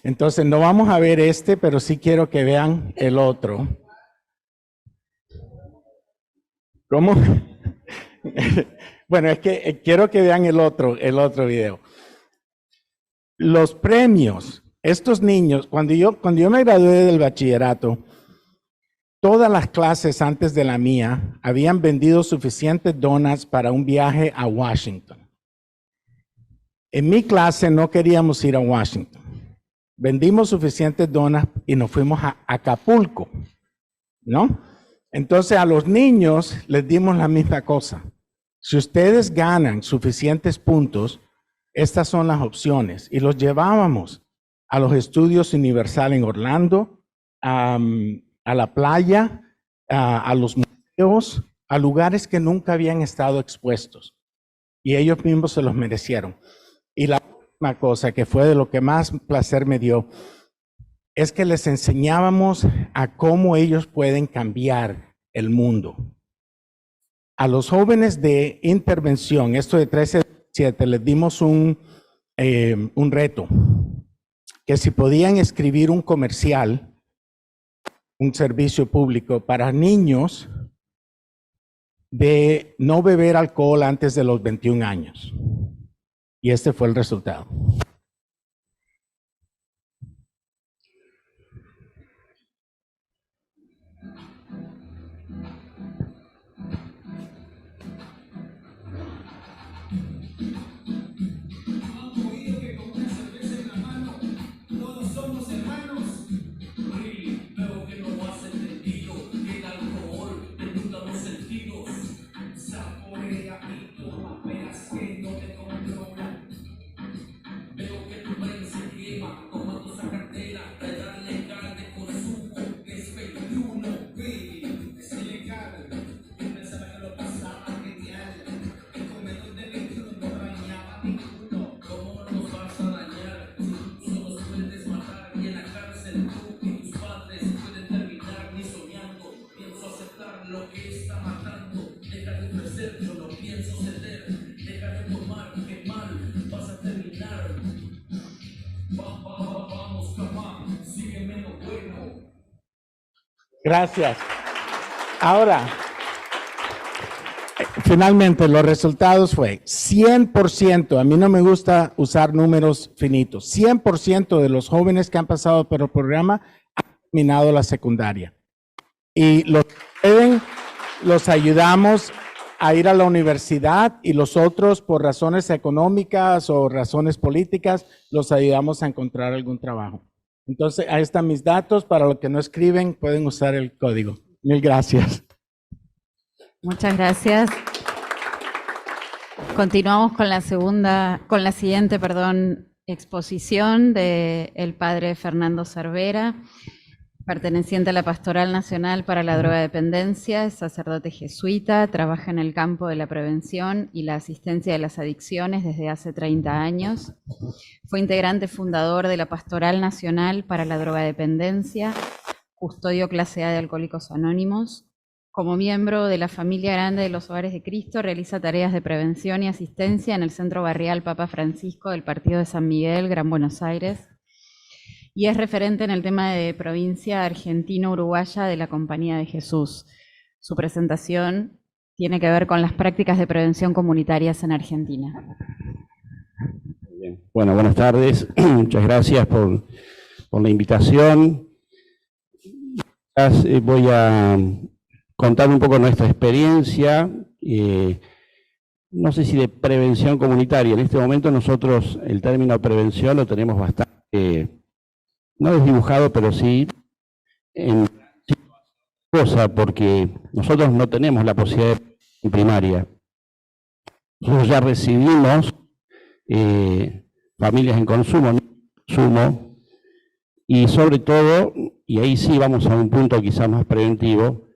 Speaker 4: entonces no vamos a ver pero sí quiero que vean el otro. ¿Cómo? Bueno, es que quiero que vean el otro video. Los premios, estos niños, cuando yo me gradué del bachillerato, todas las clases antes de la mía habían vendido suficientes donuts para un viaje a Washington. En mi clase no queríamos ir a Washington. Vendimos suficientes donuts y nos fuimos a Acapulco, ¿no? Entonces a los niños les dimos la misma cosa. Si ustedes ganan suficientes puntos, estas son las opciones. Y los llevábamos a los estudios Universal en Orlando, a la playa, a los museos, a lugares que nunca habían estado expuestos. Y ellos mismos se los merecieron. Y la última cosa que fue de lo que más placer me dio, es que les enseñábamos a cómo ellos pueden cambiar el mundo. A los jóvenes de intervención, esto de 13 a 17, les dimos un reto, que si podían escribir un comercial, un servicio público para niños de no beber alcohol antes de los 21 años. Y este fue el resultado. Gracias. Ahora, finalmente los resultados fue 100%, a mí no me gusta usar números finitos, 100% de los jóvenes que han pasado por el programa han terminado la secundaria. Y los ayudamos a ir a la universidad y los otros por razones económicas o razones políticas los ayudamos a encontrar algún trabajo. Entonces, ahí están mis datos. Para los que no escriben, pueden usar el código. Mil gracias.
Speaker 1: Muchas gracias. Continuamos con la siguiente exposición del padre Fernando Cervera, perteneciente a la Pastoral Nacional para la Drogodependencia, es sacerdote jesuita, trabaja en el campo de la prevención y la asistencia de las adicciones desde hace 30 años. Fue integrante fundador de la Pastoral Nacional para la Drogodependencia, custodio clase A de Alcohólicos Anónimos. Como miembro de la familia grande de los Hogares de Cristo, realiza tareas de prevención y asistencia en el Centro Barrial Papa Francisco del Partido de San Miguel, Gran Buenos Aires. Y es referente en el tema de provincia argentino-uruguaya de la Compañía de Jesús. Su presentación tiene que ver con las prácticas de prevención comunitarias en Argentina.
Speaker 5: Bien. Bueno, buenas tardes. Muchas gracias por la invitación. Voy a contar un poco nuestra experiencia, no sé si de prevención comunitaria. En este momento nosotros el término prevención lo tenemos bastante no desdibujado, pero sí en cosa, porque nosotros no tenemos la posibilidad de primaria. Nosotros ya recibimos familias en consumo, y sobre todo, y ahí sí vamos a un punto quizás más preventivo,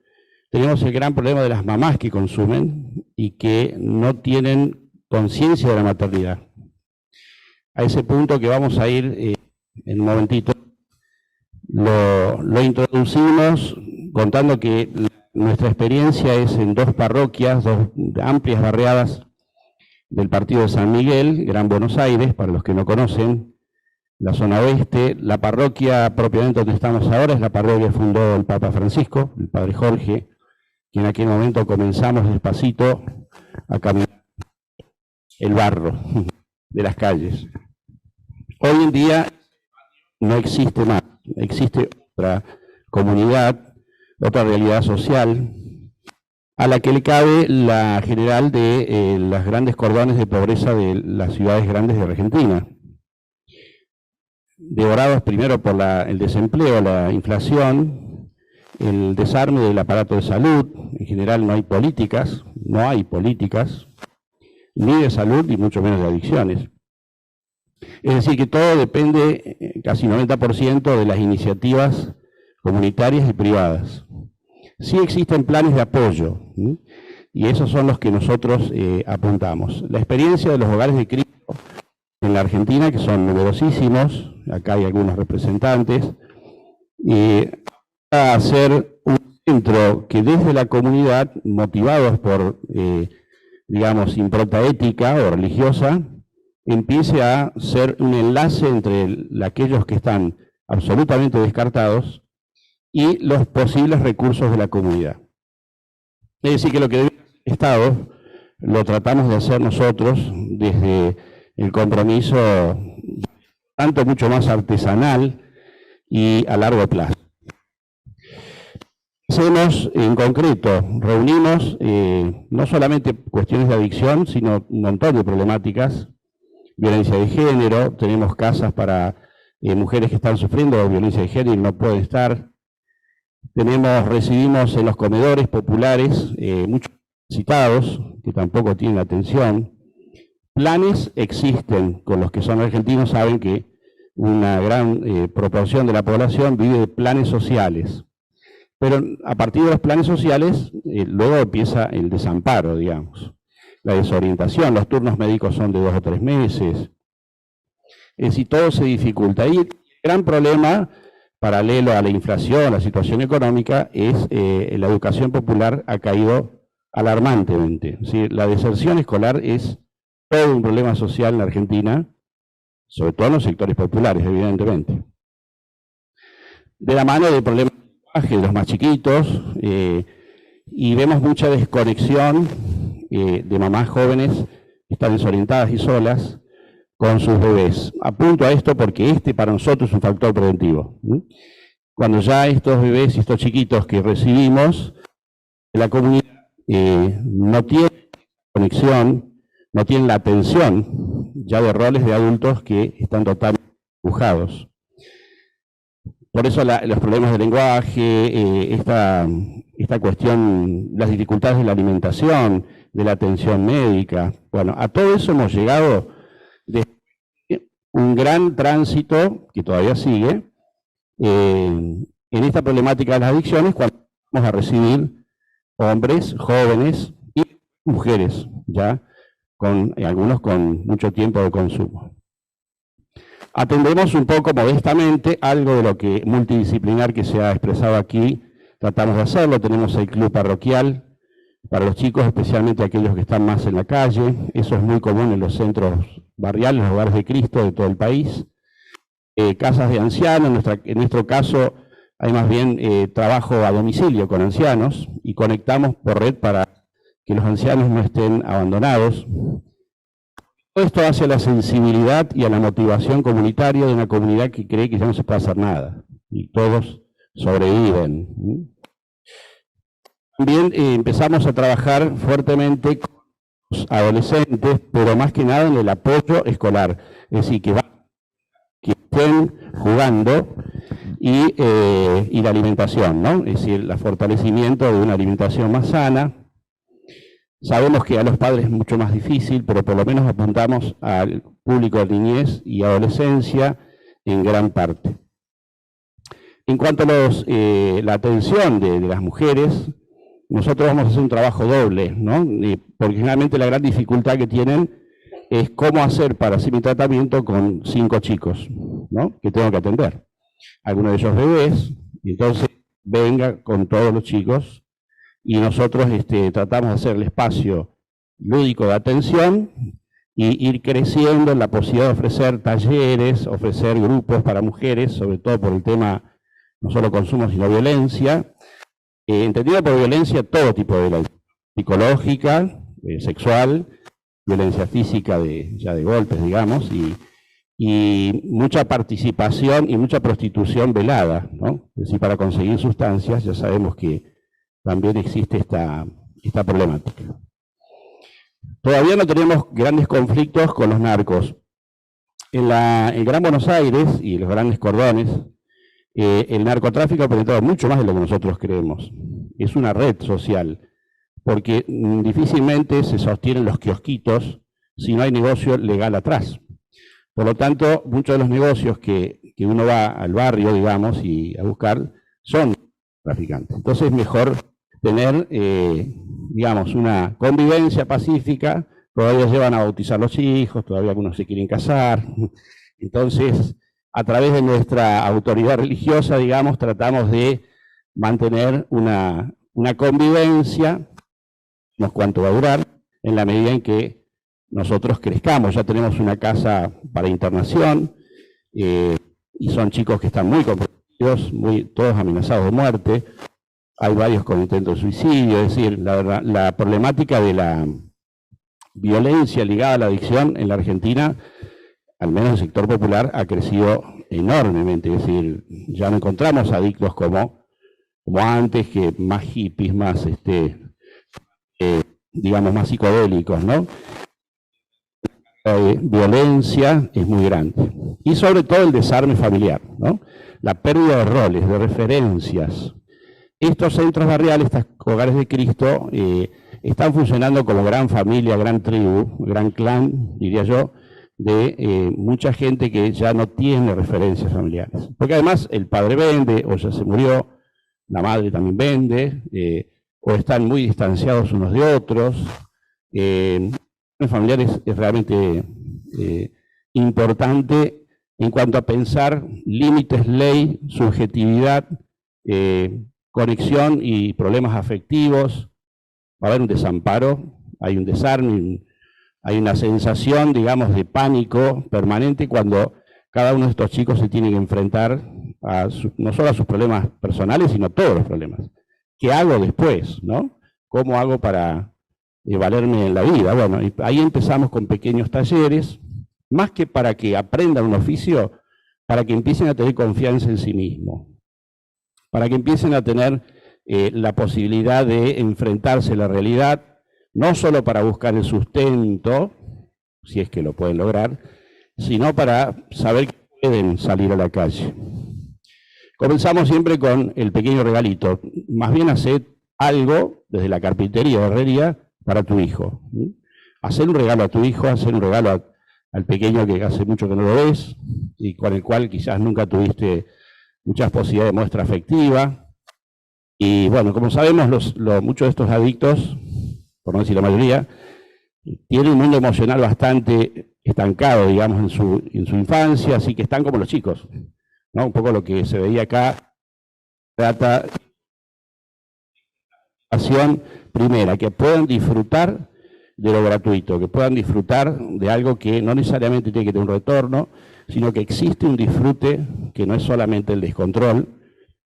Speaker 5: tenemos el gran problema de las mamás que consumen y que no tienen conciencia de la maternidad. A ese punto que vamos a ir en un momentito, lo introducimos contando que nuestra experiencia es en dos parroquias, dos amplias barriadas del Partido de San Miguel, Gran Buenos Aires, para los que no conocen, la zona oeste. La parroquia propiamente donde estamos ahora es la parroquia que fundó el Papa Francisco, el Padre Jorge, que en aquel momento comenzamos despacito a caminar el barro de las calles. Hoy en día no existe más, existe otra comunidad, otra realidad social, a la que le cabe la general de las grandes cordones de pobreza de las ciudades grandes de Argentina, devorados primero por el desempleo, la inflación, el desarme del aparato de salud. En general no hay políticas, ni de salud ni mucho menos de adicciones. Es decir, que todo depende, casi 90%, de las iniciativas comunitarias y privadas. Sí existen planes de apoyo, ¿sí? Y esos son los que nosotros apuntamos. La experiencia de los Hogares de Cristo en la Argentina, que son numerosísimos, acá hay algunos representantes, a hacer un centro que desde la comunidad, motivados por, digamos, impronta ética o religiosa, empiece a ser un enlace entre aquellos que están absolutamente descartados y los posibles recursos de la comunidad. Es decir, que lo que debe hacer el Estado lo tratamos de hacer nosotros desde el compromiso tanto mucho más artesanal y a largo plazo. Hacemos en concreto, reunimos no solamente cuestiones de adicción, sino un montón de problemáticas, violencia de género, tenemos casas para mujeres que están sufriendo violencia de género y no pueden estar. Recibimos en los comedores populares muchos citados que tampoco tienen atención. Planes existen, con los que son argentinos saben que una gran proporción de la población vive de planes sociales. Pero a partir de los planes sociales, luego empieza el desamparo, digamos, la desorientación, los turnos médicos son de 2 o 3 meses. Es decir, todo se dificulta. Y el gran problema, paralelo a la inflación, a la situación económica, es la educación popular ha caído alarmantemente. Es decir, la deserción escolar es todo un problema social en la Argentina, sobre todo en los sectores populares, evidentemente. De la mano de problemas de los más chiquitos, y vemos mucha desconexión de mamás jóvenes que están desorientadas y solas con sus bebés. Apunto a esto porque este para nosotros es un factor preventivo. Cuando ya estos bebés y estos chiquitos que recibimos, la comunidad no tiene conexión, no tiene la atención ya de roles de adultos que están totalmente dibujados. Por eso los problemas de lenguaje, esta cuestión, las dificultades de la alimentación, de la atención médica. Bueno, a todo eso hemos llegado de un gran tránsito, que todavía sigue, en esta problemática de las adicciones, cuando vamos a recibir hombres, jóvenes y mujeres, ya algunos con mucho tiempo de consumo. Atendemos un poco modestamente algo de lo que multidisciplinar que se ha expresado aquí, tratamos de hacerlo. Tenemos el club parroquial para los chicos, especialmente aquellos que están más en la calle. Eso es muy común en los centros barriales, los hogares de Cristo de todo el país. Casas de ancianos, en nuestro caso hay más bien trabajo a domicilio con ancianos y conectamos por red para que los ancianos no estén abandonados. Todo esto hace a la sensibilidad y a la motivación comunitaria de una comunidad que cree que ya no se puede hacer nada y todos sobreviven. También empezamos a trabajar fuertemente con los adolescentes, pero más que nada en el apoyo escolar, es decir, que estén jugando y la alimentación, ¿no? Es decir, el fortalecimiento de una alimentación más sana. Sabemos que a los padres es mucho más difícil, pero por lo menos apuntamos al público de niñez y adolescencia en gran parte. En cuanto a la atención de las mujeres, nosotros vamos a hacer un trabajo doble, ¿no? Porque generalmente la gran dificultad que tienen es cómo hacer para hacer mi tratamiento con 5 chicos, ¿no? Que tengo que atender. Algunos de ellos bebés, y entonces venga con todos los chicos, y nosotros tratamos de hacer el espacio lúdico de atención y ir creciendo en la posibilidad de ofrecer talleres, ofrecer grupos para mujeres, sobre todo por el tema no solo consumo, sino violencia. Entendido por violencia, todo tipo de violencia, psicológica, sexual, violencia física, ya de golpes, digamos, y mucha participación y mucha prostitución velada, ¿no? Es decir, para conseguir sustancias, ya sabemos que también existe esta problemática. Todavía no tenemos grandes conflictos con los narcos. En el Gran Buenos Aires y los grandes cordones, el narcotráfico ha penetrado mucho más de lo que nosotros creemos. Es una red social, porque difícilmente se sostienen los kiosquitos si no hay negocio legal atrás. Por lo tanto, muchos de los negocios que uno va al barrio, digamos, y a buscar, son traficantes. Entonces es mejor tener, digamos, una convivencia pacífica. Todavía llevan a bautizar los hijos, todavía algunos se quieren casar. Entonces, a través de nuestra autoridad religiosa, digamos, tratamos de mantener una convivencia, no sé cuánto va a durar, en la medida en que nosotros crezcamos. Ya tenemos una casa para internación, y son chicos que están muy comprometidos, todos amenazados de muerte. Hay varios con intento de suicidio. Es decir, la problemática de la violencia ligada a la adicción en la Argentina, al menos el sector popular, ha crecido enormemente. Es decir, ya no encontramos adictos como antes, que más hippies, más, digamos, más psicodélicos, ¿no? La violencia es muy grande. Y sobre todo el desarme familiar, ¿no? La pérdida de roles, de referencias. Estos centros barriales, estos hogares de Cristo, están funcionando como gran familia, gran tribu, gran clan, diría yo, de mucha gente que ya no tiene referencias familiares. Porque además el padre vende, o ya se murió, la madre también vende, o están muy distanciados unos de otros. Familiares es realmente importante en cuanto a pensar límites, ley, subjetividad, conexión y problemas afectivos. Va a haber un desamparo, hay un desarme, hay una sensación, digamos, de pánico permanente cuando cada uno de estos chicos se tiene que enfrentar no solo a sus problemas personales, sino a todos los problemas. ¿Qué hago después, no? ¿Cómo hago para valerme en la vida? Bueno, y ahí empezamos con pequeños talleres, más que para que aprendan un oficio, para que empiecen a tener confianza en sí mismos, para que empiecen a tener la posibilidad de enfrentarse a la realidad, no solo para buscar el sustento, si es que lo pueden lograr, sino para saber que pueden salir a la calle. Comenzamos siempre con el pequeño regalito, más bien hacer algo desde la carpintería o herrería para tu hijo. Hacer un regalo a tu hijo, hacer un regalo al pequeño que hace mucho que no lo ves y con el cual quizás nunca tuviste muchas posibilidades de muestra afectiva. Y bueno, como sabemos, muchos de estos adictos, por no decir la mayoría, tienen un mundo emocional bastante estancado, digamos, en su infancia, así que están como los chicos, ¿no? Un poco lo que se veía acá, trata de acción primera, que puedan disfrutar de lo gratuito, que puedan disfrutar de algo que no necesariamente tiene que tener un retorno, sino que existe un disfrute que no es solamente el descontrol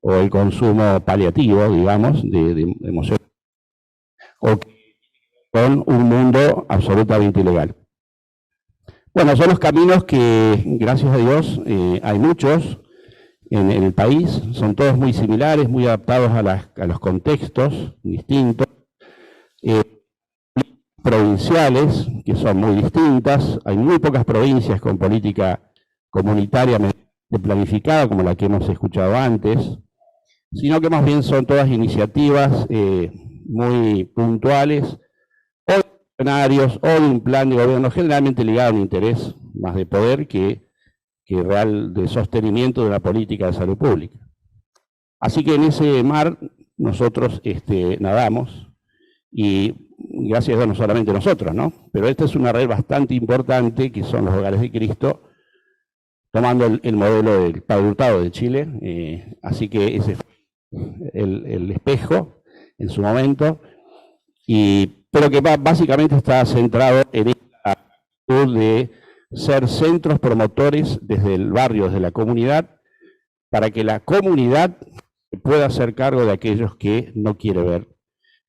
Speaker 5: o el consumo paliativo, digamos, de emociones, o con un mundo absolutamente ilegal. Bueno, son los caminos que, gracias a Dios, hay muchos en el país, son todos muy similares, muy adaptados a los contextos distintos, provinciales, que son muy distintas, hay muy pocas provincias con política comunitaria planificada, como la que hemos escuchado antes, sino que más bien son todas iniciativas muy puntuales, o de funcionarios, o de un plan de gobierno, generalmente ligado a un interés más de poder que real de sostenimiento de la política de salud pública. Así que en ese mar nosotros nadamos, y gracias a Dios no solamente nosotros, ¿no? Pero esta es una red bastante importante, que son los Hogares de Cristo, tomando el modelo del Padre Hurtado de Chile, así que ese fue el espejo en su momento, pero que básicamente está centrado en esta actitud de ser centros promotores desde el barrio, desde la comunidad, para que la comunidad pueda hacer cargo de aquellos que no quiere ver,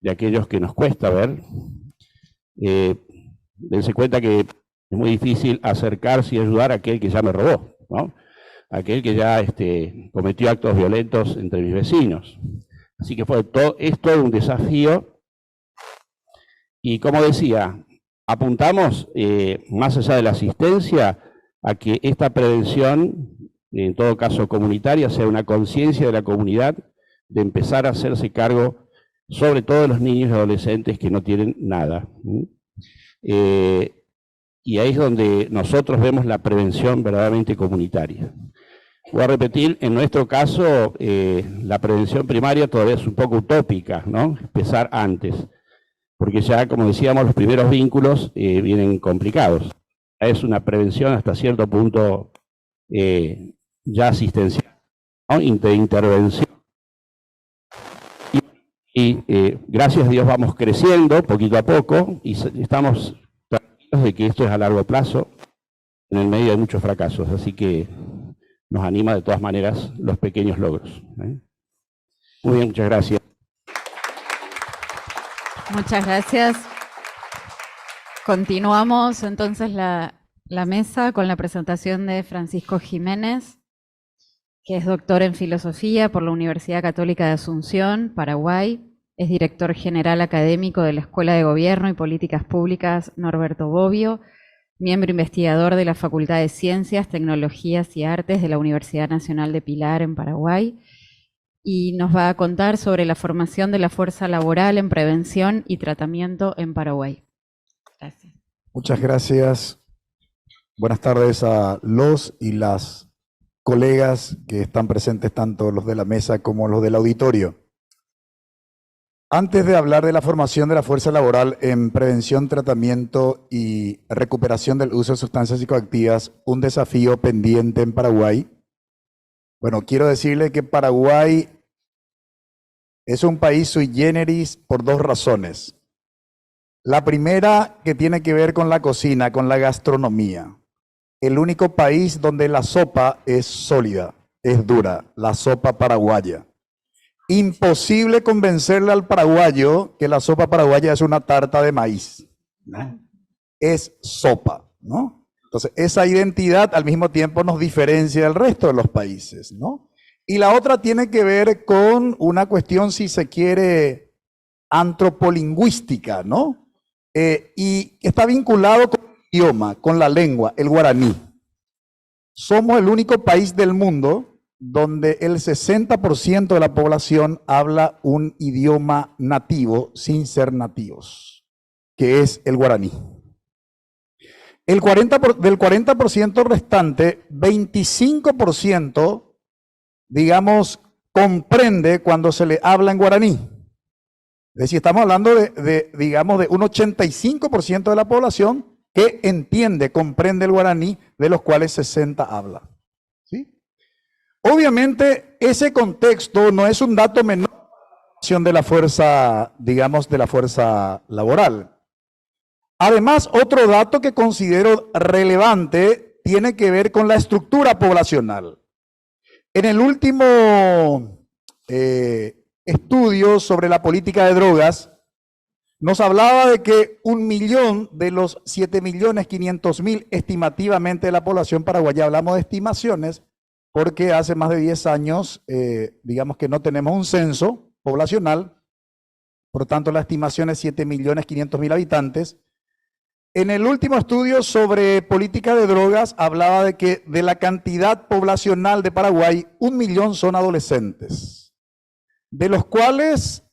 Speaker 5: de aquellos que nos cuesta ver. Dense cuenta que es muy difícil acercarse y ayudar a aquel que ya me robó, ¿no? Aquel que ya cometió actos violentos entre mis vecinos. Así que es todo un desafío. Y como decía, apuntamos, más allá de la asistencia, a que esta prevención, en todo caso comunitaria, sea una conciencia de la comunidad de empezar a hacerse cargo, sobre todo de los niños y adolescentes que no tienen nada. Y ahí es donde nosotros vemos la prevención verdaderamente comunitaria. Voy a repetir, en nuestro caso, la prevención primaria todavía es un poco utópica, ¿no? Empezar antes, porque ya, como decíamos, los primeros vínculos vienen complicados. Es una prevención hasta cierto punto ya asistencial, ¿no? De intervención. Y gracias a Dios vamos creciendo poquito a poco y estamos tranquilos de que esto es a largo plazo, en el medio de muchos fracasos, así que nos anima de todas maneras los pequeños logros. Muy bien, muchas gracias.
Speaker 1: Muchas gracias. Continuamos entonces la mesa con la presentación de Francisco Jiménez, que es doctor en Filosofía por la Universidad Católica de Asunción, Paraguay. Es director general académico de la Escuela de Gobierno y Políticas Públicas Norberto Bobbio, miembro investigador de la Facultad de Ciencias, Tecnologías y Artes de la Universidad Nacional de Pilar en Paraguay, y nos va a contar sobre la formación de la fuerza laboral en prevención y tratamiento en Paraguay. Gracias.
Speaker 6: Muchas gracias. Buenas tardes a los y las colegas que están presentes, tanto los de la mesa como los del auditorio. Antes de hablar de la formación de la fuerza laboral en prevención, tratamiento y recuperación del uso de sustancias psicoactivas, un desafío pendiente en Paraguay. Bueno, quiero decirle que Paraguay es un país sui generis por dos razones. La primera, que tiene que ver con la cocina, con la gastronomía. El único país donde la sopa es sólida. es dura, la sopa paraguaya. Imposible convencerle al paraguayo que la sopa paraguaya es una tarta de maíz, ¿no? Es sopa, ¿no? Entonces, esa identidad al mismo tiempo nos diferencia del resto de los países, ¿no? Y la otra tiene que ver con una cuestión, si se quiere, antropolingüística, ¿no? Y está vinculado con el idioma, con la lengua, el guaraní. Somos el único país del mundo donde el 60% de la población habla un idioma nativo sin ser nativos, que es el guaraní. Del 40% restante, 25%, digamos, comprende cuando se le habla en guaraní. Es decir, estamos hablando digamos, de un 85% de la población que entiende, comprende el guaraní, de los cuales 60 habla. ¿Sí? Obviamente, ese contexto no es un dato menor de la fuerza, digamos, de la fuerza laboral. Además, otro dato que considero relevante tiene que ver con la estructura poblacional. En el último estudio sobre la política de drogas, nos hablaba de que 1 millón de los 7.500.000 estimativamente de la población paraguaya, hablamos de estimaciones, porque hace más de 10 años, digamos que no tenemos un censo poblacional, por lo tanto la estimación es 7.500.000 habitantes. En el último estudio sobre política de drogas hablaba de que de la cantidad poblacional de Paraguay, 1 millón son adolescentes, de los cuales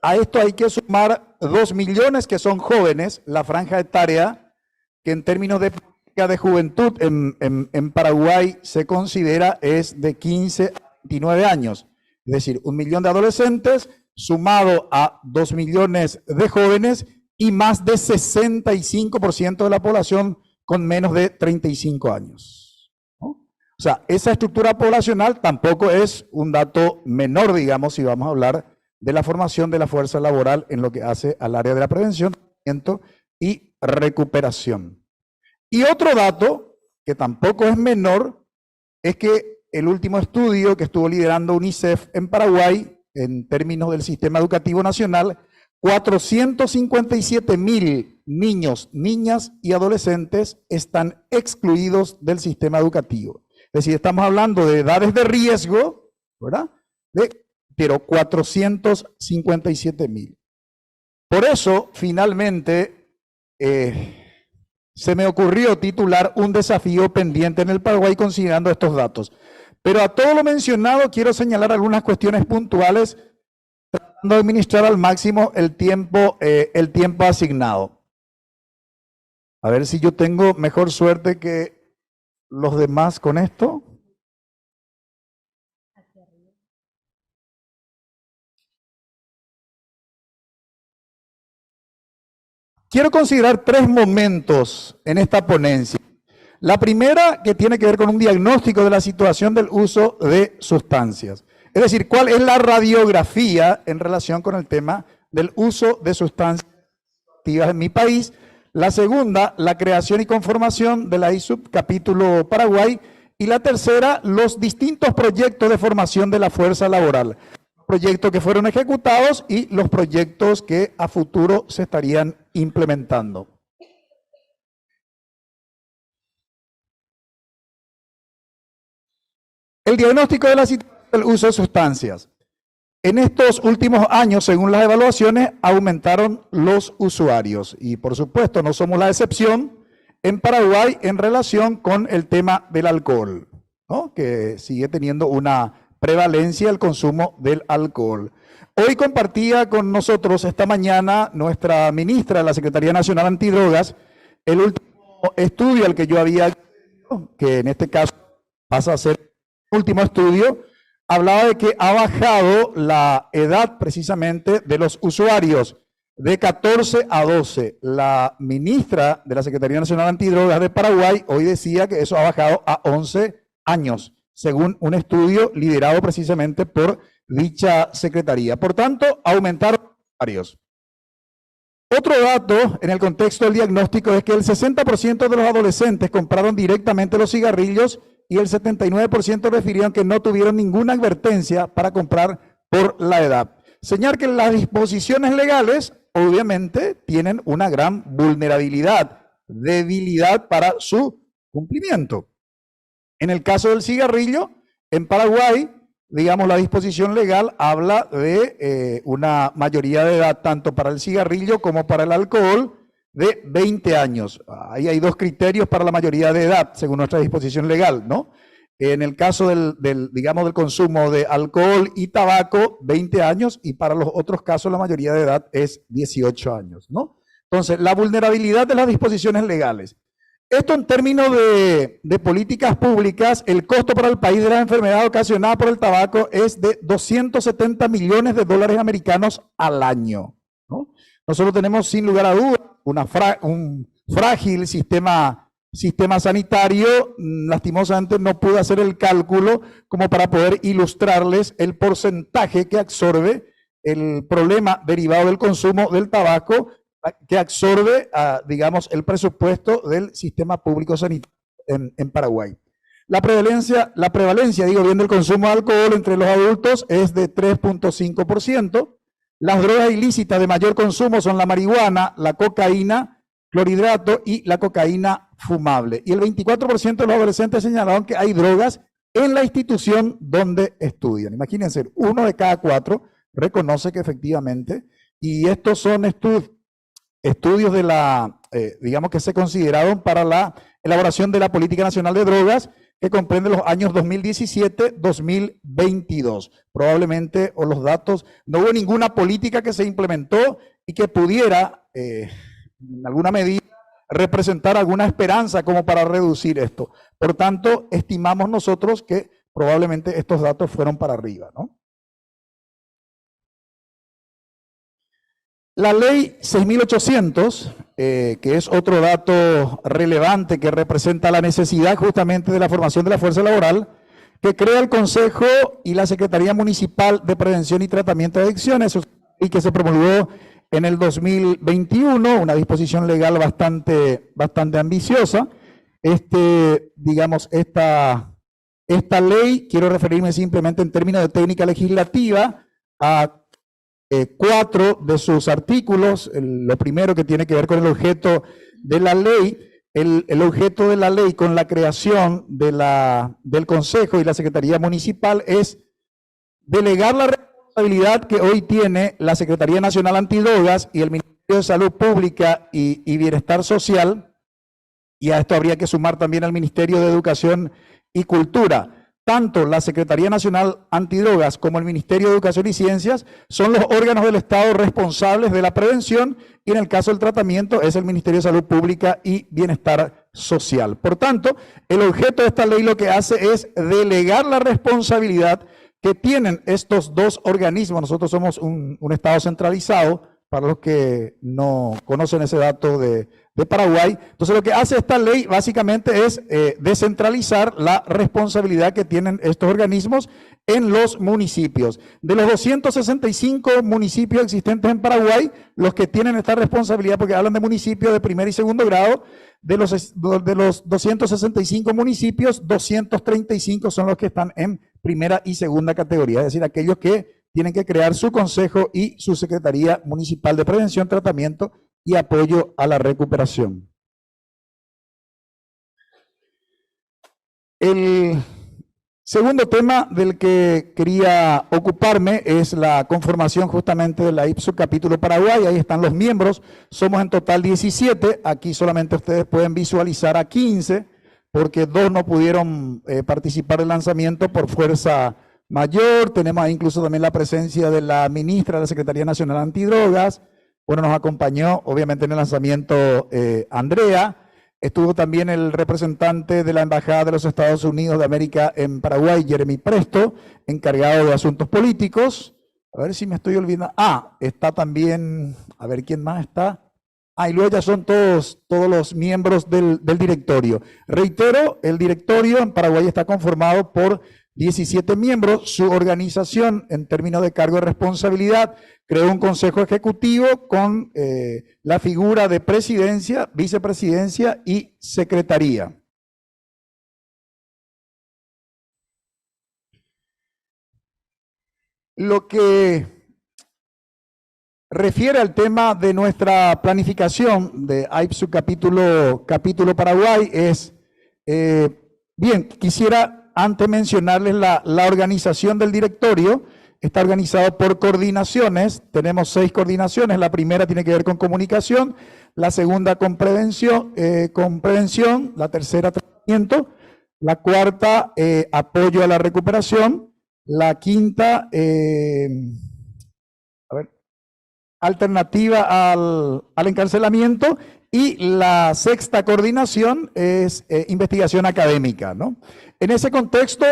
Speaker 6: a esto hay que sumar 2 millones que son jóvenes, la franja etaria, que en términos de juventud en Paraguay se considera es de 15 a 29 años. Es decir, 1 millón de adolescentes sumado a 2 millones de jóvenes y más de 65% de la población con menos de 35 años, ¿no? O sea, esa estructura poblacional tampoco es un dato menor, digamos, si vamos a hablar de la formación de la fuerza laboral en lo que hace al área de la prevención y recuperación. Y otro dato, que tampoco es menor, es que el último estudio que estuvo liderando UNICEF en Paraguay, en términos del sistema educativo nacional, 457.000 niños, niñas y adolescentes están excluidos del sistema educativo. Es decir, estamos hablando de edades de riesgo, ¿verdad? Pero 457.000. Por eso, finalmente, se me ocurrió titular un desafío pendiente en el Paraguay considerando estos datos. Pero a todo lo mencionado quiero señalar algunas cuestiones puntuales, tratando de administrar al máximo el tiempo asignado. A ver si yo tengo mejor suerte que los demás con esto. Quiero considerar 3 momentos en esta ponencia. La primera, que tiene que ver con un diagnóstico de la situación del uso de sustancias. Es decir, cuál es la radiografía en relación con el tema del uso de sustancias activas en mi país. La segunda, la creación y conformación de la ISUP capítulo Paraguay. Y la tercera, los distintos proyectos de formación de la fuerza laboral. Proyectos que fueron ejecutados y los proyectos que a futuro se estarían implementando. El diagnóstico de la situación del uso de sustancias. En estos últimos años, según las evaluaciones, aumentaron los usuarios y por supuesto no somos la excepción en Paraguay en relación con el tema del alcohol, ¿no? Que sigue teniendo una prevalencia el consumo del alcohol. Hoy compartía con nosotros esta mañana nuestra ministra de la Secretaría Nacional Antidrogas el último estudio al que yo había, que en este caso pasa a ser el último estudio, hablaba de que ha bajado la edad precisamente de los usuarios de 14 a 12. La ministra de la Secretaría Nacional Antidrogas de Paraguay hoy decía que eso ha bajado a 11 años, según un estudio liderado precisamente por dicha secretaría. Por tanto, aumentaron los usuarios. Otro dato en el contexto del diagnóstico es que el 60% de los adolescentes compraron directamente los cigarrillos y el 79% refirieron que no tuvieron ninguna advertencia para comprar por la edad. Señalar que las disposiciones legales obviamente tienen una gran vulnerabilidad, debilidad para su cumplimiento. En el caso del cigarrillo, en Paraguay, digamos, la disposición legal habla de una mayoría de edad tanto para el cigarrillo como para el alcohol de 20 años. Ahí hay dos criterios para la mayoría de edad, según nuestra disposición legal, ¿no? En el caso digamos, del consumo de alcohol y tabaco, 20 años, y para los otros casos la mayoría de edad es 18 años, ¿no? Entonces, la vulnerabilidad de las disposiciones legales. Esto en términos de políticas públicas, el costo para el país de la enfermedad ocasionada por el tabaco es de 270 millones de dólares americanos al año, ¿no? Nosotros tenemos, sin lugar a dudas, un frágil sistema sanitario. Lastimosamente no pude hacer el cálculo como para poder ilustrarles el porcentaje que absorbe el problema derivado del consumo del tabaco, que absorbe, digamos, el presupuesto del sistema público sanitario en Paraguay. La prevalencia, digo bien, del consumo de alcohol entre los adultos es de 3.5%. Las drogas ilícitas de mayor consumo son la marihuana, la cocaína, clorhidrato y la cocaína fumable. Y el 24% de los adolescentes señalaron que hay drogas en la institución donde estudian. Imagínense, 1 de cada 4 reconoce que efectivamente, y estos son estudios de digamos que se consideraron para la elaboración de la Política Nacional de Drogas, que comprende los años 2017-2022. Probablemente, o los datos, no hubo ninguna política que se implementó y que pudiera, en alguna medida, representar alguna esperanza como para reducir esto. Por tanto, estimamos nosotros que probablemente estos datos fueron para arriba, ¿no? La ley 6.800, que es otro dato relevante que representa la necesidad justamente de la formación de la fuerza laboral, que crea el Consejo y la Secretaría Municipal de Prevención y Tratamiento de Adicciones, y que se promulgó en el 2021, una disposición legal bastante ambiciosa. Digamos, esta ley, quiero referirme simplemente en términos de técnica legislativa a 4 de sus artículos. Lo primero, que tiene que ver con el objeto de la ley. El objeto de la ley con la creación del Consejo y la Secretaría Municipal es delegar la responsabilidad que hoy tiene la Secretaría Nacional Antidrogas y el Ministerio de Salud Pública y Bienestar Social, y a esto habría que sumar también al Ministerio de Educación y Cultura. Tanto la Secretaría Nacional Antidrogas como el Ministerio de Educación y Ciencias son los órganos del Estado responsables de la prevención, y en el caso del tratamiento es el Ministerio de Salud Pública y Bienestar Social. Por tanto, el objeto de esta ley lo que hace es delegar la responsabilidad que tienen estos dos organismos. Nosotros somos un Estado centralizado, para los que no conocen ese dato de Paraguay. Entonces, lo que hace esta ley básicamente es descentralizar la responsabilidad que tienen estos organismos en los municipios. De los 265 municipios existentes en Paraguay, los que tienen esta responsabilidad, porque hablan de municipios de primer y segundo grado, de los 265 municipios, 235 son los que están en primera y segunda categoría, es decir, aquellos que tienen que crear su consejo y su Secretaría Municipal de Prevención, Tratamiento y Apoyo a la Recuperación. El segundo tema del que quería ocuparme es la conformación justamente de la IPSU Capítulo Paraguay. Ahí están los miembros, somos en total 17, aquí solamente ustedes pueden visualizar a 15, porque 2 no pudieron participar del lanzamiento por fuerza mayor. Tenemos ahí incluso también la presencia de la ministra de la Secretaría Nacional Antidrogas. Bueno, nos acompañó obviamente en el lanzamiento Andrea. Estuvo también el representante de la Embajada de los Estados Unidos de América en Paraguay, Jeremy Presto, encargado de asuntos políticos. A ver si me estoy olvidando. Está también, a ver quién más está. Y luego ya son todos los miembros del directorio. Reitero, el directorio en Paraguay está conformado por 17 miembros. Su organización, en términos de cargo de responsabilidad, creó un consejo ejecutivo con la figura de presidencia, vicepresidencia y secretaría. lo que refiere al tema de nuestra planificación de AIPSU capítulo Paraguay es, bien, quisiera antes mencionarles la organización del directorio. Está organizado por coordinaciones, tenemos 6 coordinaciones, la primera tiene que ver con comunicación, la segunda con prevención, la tercera tratamiento, la cuarta apoyo a la recuperación, la quinta alternativa al encarcelamiento y la sexta coordinación es investigación académica, ¿no? En ese contexto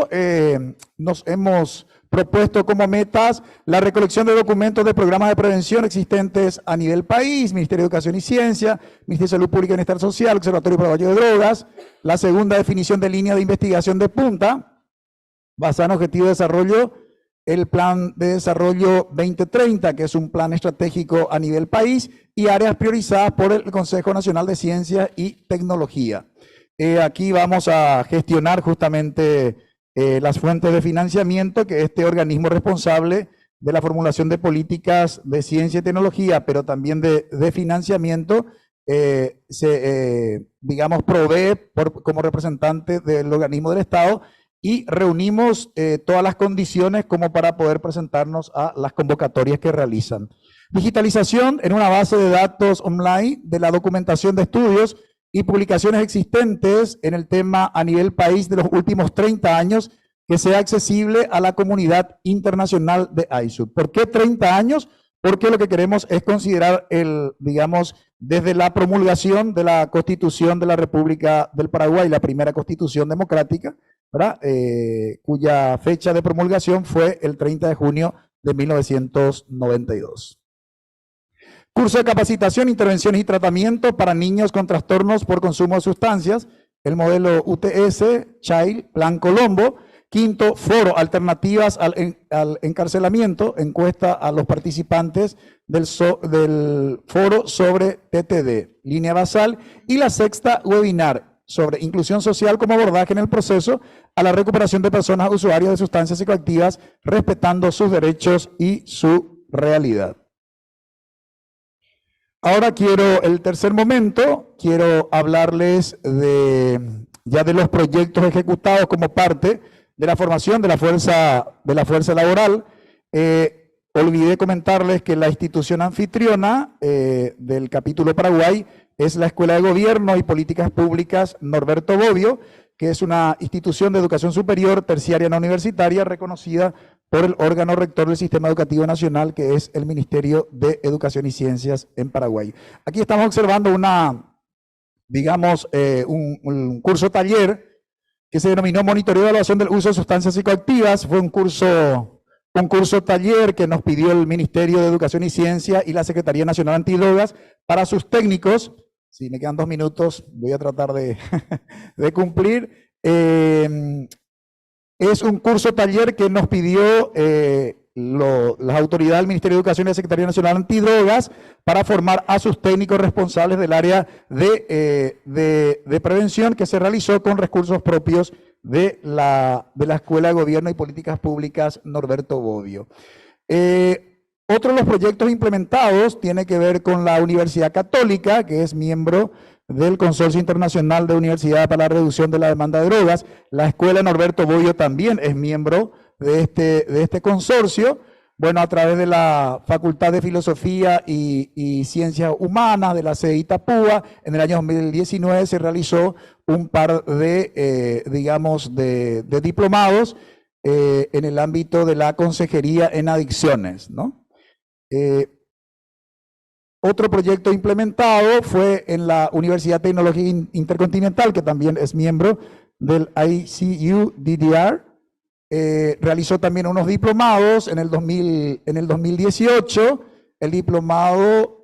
Speaker 6: nos hemos propuesto como metas la recolección de documentos de programas de prevención existentes a nivel país, Ministerio de Educación y Ciencia, Ministerio de Salud Pública y Bienestar Social, Observatorio Paraguayo de Drogas, la segunda definición de línea de investigación de punta, basada en objetivos de desarrollo, el Plan de Desarrollo 2030, que es un plan estratégico a nivel país, y áreas priorizadas por el Consejo Nacional de Ciencia y Tecnología. Aquí vamos a gestionar justamente las fuentes de financiamiento que este organismo responsable de la formulación de políticas de ciencia y tecnología, pero también de financiamiento, digamos, provee como representante del organismo del Estado, y reunimos todas las condiciones como para poder presentarnos a las convocatorias que realizan. Digitalización en una base de datos online de la documentación de estudios y publicaciones existentes en el tema a nivel país de los últimos 30 años, que sea accesible a la comunidad internacional de AISUD. ¿Por qué 30 años? Porque lo que queremos es considerar digamos, desde la promulgación de la Constitución de la República del Paraguay, la primera Constitución democrática, ¿verdad? Cuya fecha de promulgación fue el 30 de junio de 1992. Curso de capacitación, intervenciones y tratamiento para niños con trastornos por consumo de sustancias, el modelo UTS, Child, Plan Colombo. Quinto, foro, alternativas al encarcelamiento, encuesta a los participantes del foro sobre TTD, línea basal. Y la sexta, webinar sobre inclusión social como abordaje en el proceso a la recuperación de personas usuarias de sustancias psicoactivas, respetando sus derechos y su realidad. Ahora el tercer momento, quiero hablarles ya de los proyectos ejecutados como parte de la formación de la fuerza laboral. Olvidé comentarles que la institución anfitriona del capítulo Paraguay es la Escuela de Gobierno y Políticas Públicas Norberto Bobbio, que es una institución de educación superior, terciaria no universitaria, reconocida por el órgano rector del Sistema Educativo Nacional, que es el Ministerio de Educación y Ciencias en Paraguay. Aquí estamos observando un curso taller que se denominó Monitoreo y Evaluación del Uso de Sustancias Psicoactivas. Fue un curso taller que nos pidió el Ministerio de Educación y Ciencia y la Secretaría Nacional Antidrogas para sus técnicos. Si me quedan 2 minutos, voy a tratar de cumplir. Es un curso taller que nos pidió las autoridades del Ministerio de Educación y la Secretaría Nacional Antidrogas para formar a sus técnicos responsables del área de prevención, que se realizó con recursos propios de la Escuela de Gobierno y Políticas Públicas Norberto Bobbio. Otro de los proyectos implementados tiene que ver con la Universidad Católica, que es miembro del Consorcio Internacional de Universidades para la Reducción de la Demanda de Drogas. La Escuela Norberto Bobbio también es miembro de este consorcio. Bueno, a través de la Facultad de Filosofía y Ciencias Humanas de la sede Itapúa, en el año 2019 se realizó un par de diplomados en el ámbito de la consejería en adicciones, ¿no? Otro proyecto implementado fue en la Universidad Tecnológica Intercontinental, que también es miembro del ICU-DDR. Realizó también unos diplomados en el 2018. El diplomado,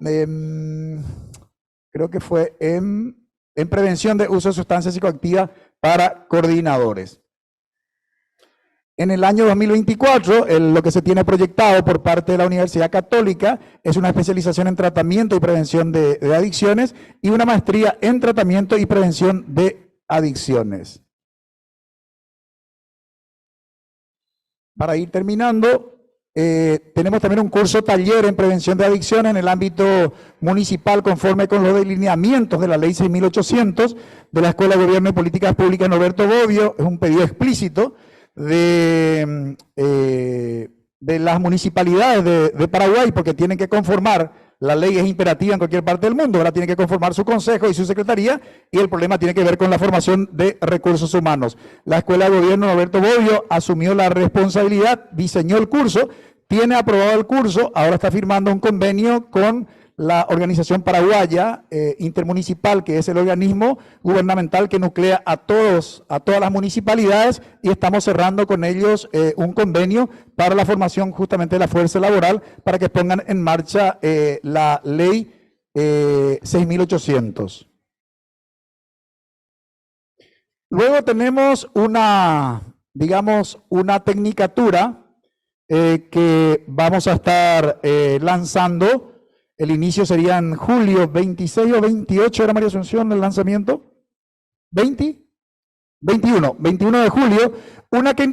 Speaker 6: creo que fue en prevención de uso de sustancias psicoactivas para coordinadores. En el año 2024, lo que se tiene proyectado por parte de la Universidad Católica es una especialización en tratamiento y prevención de adicciones y una maestría en tratamiento y prevención de adicciones. Para ir terminando, tenemos también un curso taller en prevención de adicciones en el ámbito municipal conforme con los delineamientos de la ley 6.800 de la Escuela de Gobierno y Políticas Públicas Norberto Bobbio. Es un pedido explícito de las municipalidades de Paraguay, porque tienen que conformar, la ley es imperativa en cualquier parte del mundo, ahora tienen que conformar su consejo y su secretaría, y el problema tiene que ver con la formación de recursos humanos. La Escuela de Gobierno Norberto Bobbio asumió la responsabilidad, diseñó el curso, tiene aprobado el curso, ahora está firmando un convenio con la organización paraguaya intermunicipal, que es el organismo gubernamental que nuclea a todas las municipalidades, y estamos cerrando con ellos un convenio para la formación justamente de la fuerza laboral para que pongan en marcha la ley 6.800. Luego tenemos una tecnicatura que vamos a estar lanzando. El inicio sería en julio 26 o 28, ¿era María Asunción el lanzamiento? ¿20? 21 de julio.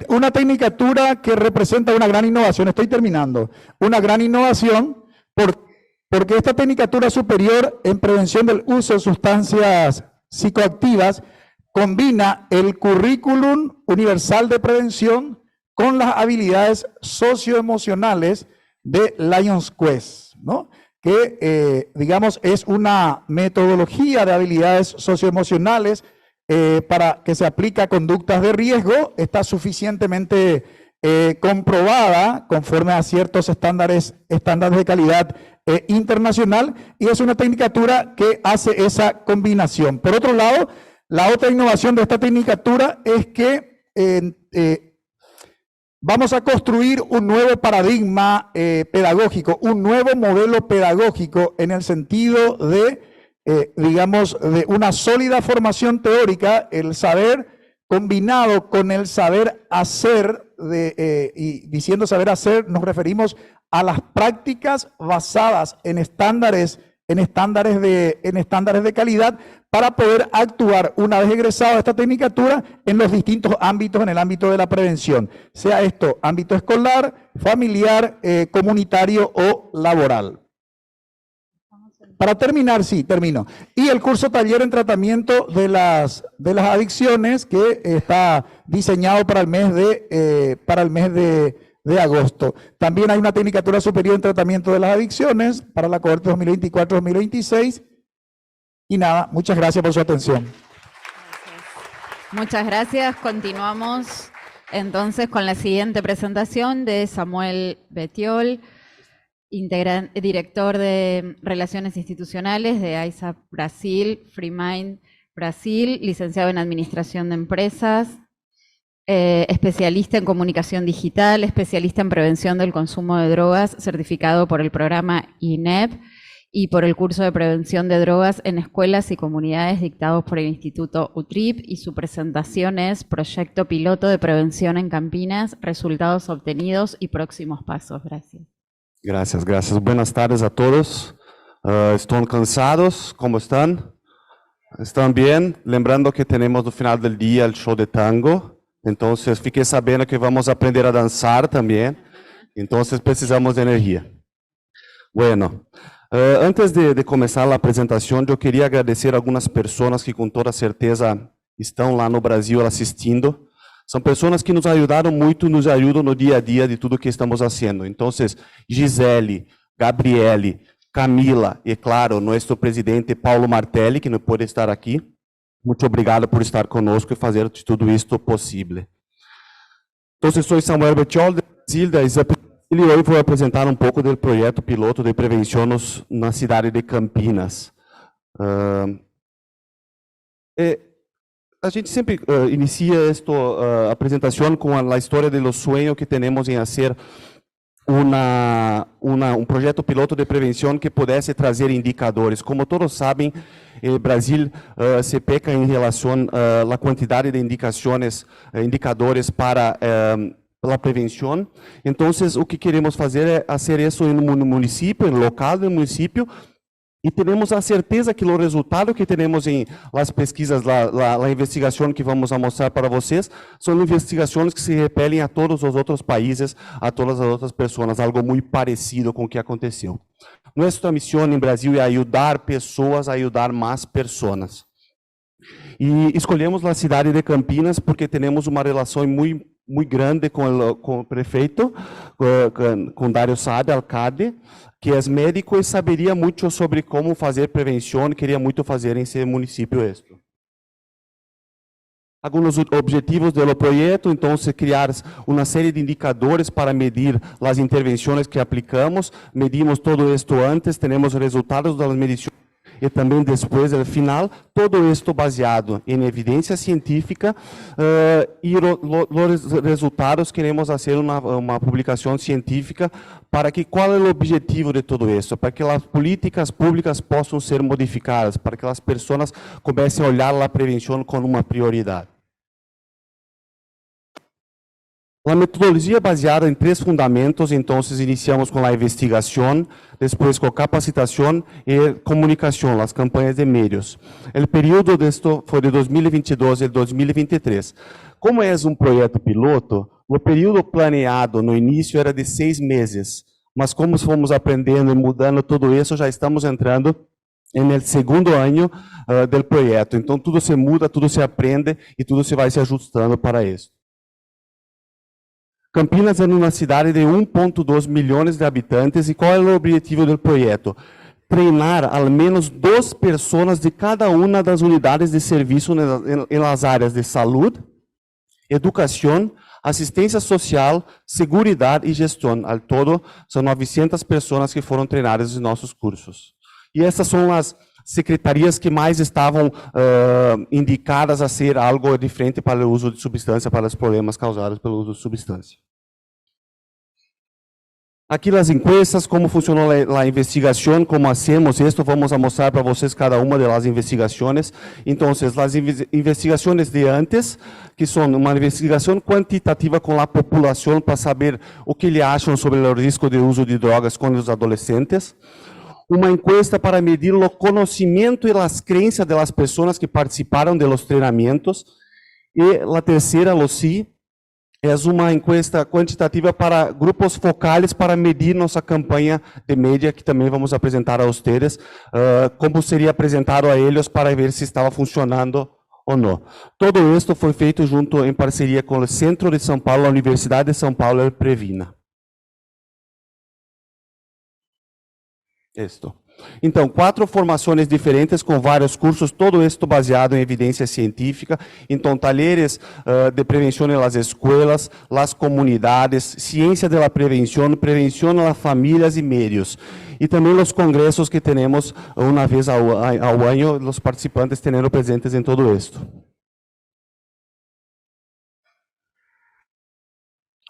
Speaker 6: Una tecnicatura que representa una gran innovación. Estoy terminando. Una gran innovación porque esta tecnicatura superior en prevención del uso de sustancias psicoactivas combina el currículum universal de prevención con las habilidades socioemocionales de Lions Quest, ¿no? Que, digamos, es una metodología de habilidades socioemocionales para que se aplique a conductas de riesgo. Está suficientemente comprobada conforme a ciertos estándares de calidad internacional, y es una tecnicatura que hace esa combinación. Por otro lado, la otra innovación de esta tecnicatura es que vamos a construir un nuevo paradigma pedagógico, un nuevo modelo pedagógico en el sentido de, digamos, de una sólida formación teórica, el saber combinado con el saber hacer, y diciendo saber hacer nos referimos a las prácticas basadas en estándares de calidad para poder actuar una vez egresado de esta tecnicatura en los distintos ámbitos, en el ámbito de la prevención, sea esto ámbito escolar, familiar, comunitario o laboral. Para terminar, sí, termino. Y el curso taller en tratamiento de las adicciones, que está diseñado para el mes de agosto. También hay una tecnicatura superior en tratamiento de las adicciones para la cohorte 2024-2026. Y nada, muchas gracias por su atención.
Speaker 1: Muchas gracias. Continuamos entonces con la siguiente presentación de Samuel Betiol, director de Relaciones Institucionales de ISAP Brasil, FreeMind Brasil, licenciado en Administración de Empresas, especialista en comunicación digital, especialista en prevención del consumo de drogas, certificado por el programa INEP y por el curso de prevención de drogas en escuelas y comunidades dictados por el Instituto UTRIP, y su presentación es Proyecto Piloto de Prevención en Campinas, resultados obtenidos y próximos pasos. Gracias.
Speaker 7: Gracias. Buenas tardes a todos. ¿Están cansados? ¿Cómo están? ¿Están bien? Lembrando que tenemos al final del día el show de tango. Entonces, fiquei sabendo que vamos a aprender a danzar también. Entonces, precisamos de energía. Bueno, antes de comenzar la presentación, yo quería agradecer a algunas personas que con toda certeza estão lá no Brasil assistindo. São pessoas que nos ajudaram muito, nos ajudam no dia a dia de tudo que estamos fazendo. Então, Gisele, Gabriele, Camila e, claro, nosso presidente Paulo Martelli, que não pode estar aqui. Muito obrigado por estar conosco e fazer de tudo isto possível. Então, sou Samuel Betiol, de Brasil, da ISAP, e hoje vou apresentar um pouco do projeto piloto de prevenção na cidade de Campinas. A gente sempre inicia esta apresentação com a história do sonho que temos em fazer um projeto piloto de prevenção que pudesse trazer indicadores. Como todos sabem, o Brasil se peca em relação à quantidade de indicadores para a prevenção. Então, o que queremos fazer é fazer isso no município, no local do município, E temos a certeza que o resultado que temos em las pesquisas, a investigação que vamos mostrar para vocês, são investigações que se repelem a todos os outros países, a todas as outras pessoas, algo muito parecido com o que aconteceu. Nossa missão em Brasil é ajudar pessoas a ajudar mais pessoas. E escolhemos a cidade de Campinas porque temos uma relação muito grande com o prefeito, com Dário Saad, alcalde, que é médico e saberia muito sobre como fazer prevenção, queria muito fazer em seu município isto. Alguns objetivos do projeto, então, criar uma série de indicadores para medir as intervenções que aplicamos, medimos todo isto antes, temos resultados das medições e também depois, no final, todo isto baseado em evidência científica e os resultados queremos fazer uma publicação científica para que qual é o objetivo de tudo isso, para que as políticas públicas possam ser modificadas, para que as pessoas comecem a olhar a prevenção como uma prioridade. A metodologia baseada em 3 fundamentos, então iniciamos com a investigação, depois com a capacitação e comunicação, as campanhas de meios. O período disto foi de 2022 e 2023. Como é um projeto piloto, o período planeado no início era de 6 meses, mas como fomos aprendendo e mudando tudo isso, já estamos entrando no segundo ano do projeto. Então tudo se muda, tudo se aprende e tudo se vai se ajustando para isso. Campinas é uma cidade de 1,2 milhões de habitantes e qual é o objetivo do projeto? Treinar ao menos 2 pessoas de cada uma das unidades de serviço nas áreas de saúde, educação, assistência social, seguridade e gestão. Ao todo, são 900 pessoas que foram treinadas em nossos cursos. E essas são as secretarias que mais estavam indicadas a ser algo diferente para o uso de substância, para os problemas causados pelo uso de substância. Aqui as encuestas, como funcionou a investigação, como hacemos isto, vamos mostrar para vocês cada uma das investigações. Então, as investigações de antes, que são uma investigação quantitativa com a população para saber o que eles acham sobre o risco de uso de drogas com os adolescentes. Uma encuesta para medir o conhecimento e as crenças das pessoas que participaram dos treinamentos. E a terceira, LOCI, é uma encuesta quantitativa para grupos focais para medir nossa campanha de mídia, que também vamos apresentar a vocês, como seria apresentado a eles para ver se estava funcionando ou não. Todo isto foi feito junto em parceria com o Centro de São Paulo, a Universidade de São Paulo e a Previna. Então, 4 formações diferentes com vários cursos, todo isto baseado em evidência científica. Então, talleres de prevenção nas escolas, nas comunidades, ciência da prevenção, prevenção nas famílias e meios. E também os congressos que temos uma vez ao ano, os participantes tendo presentes em todo isto.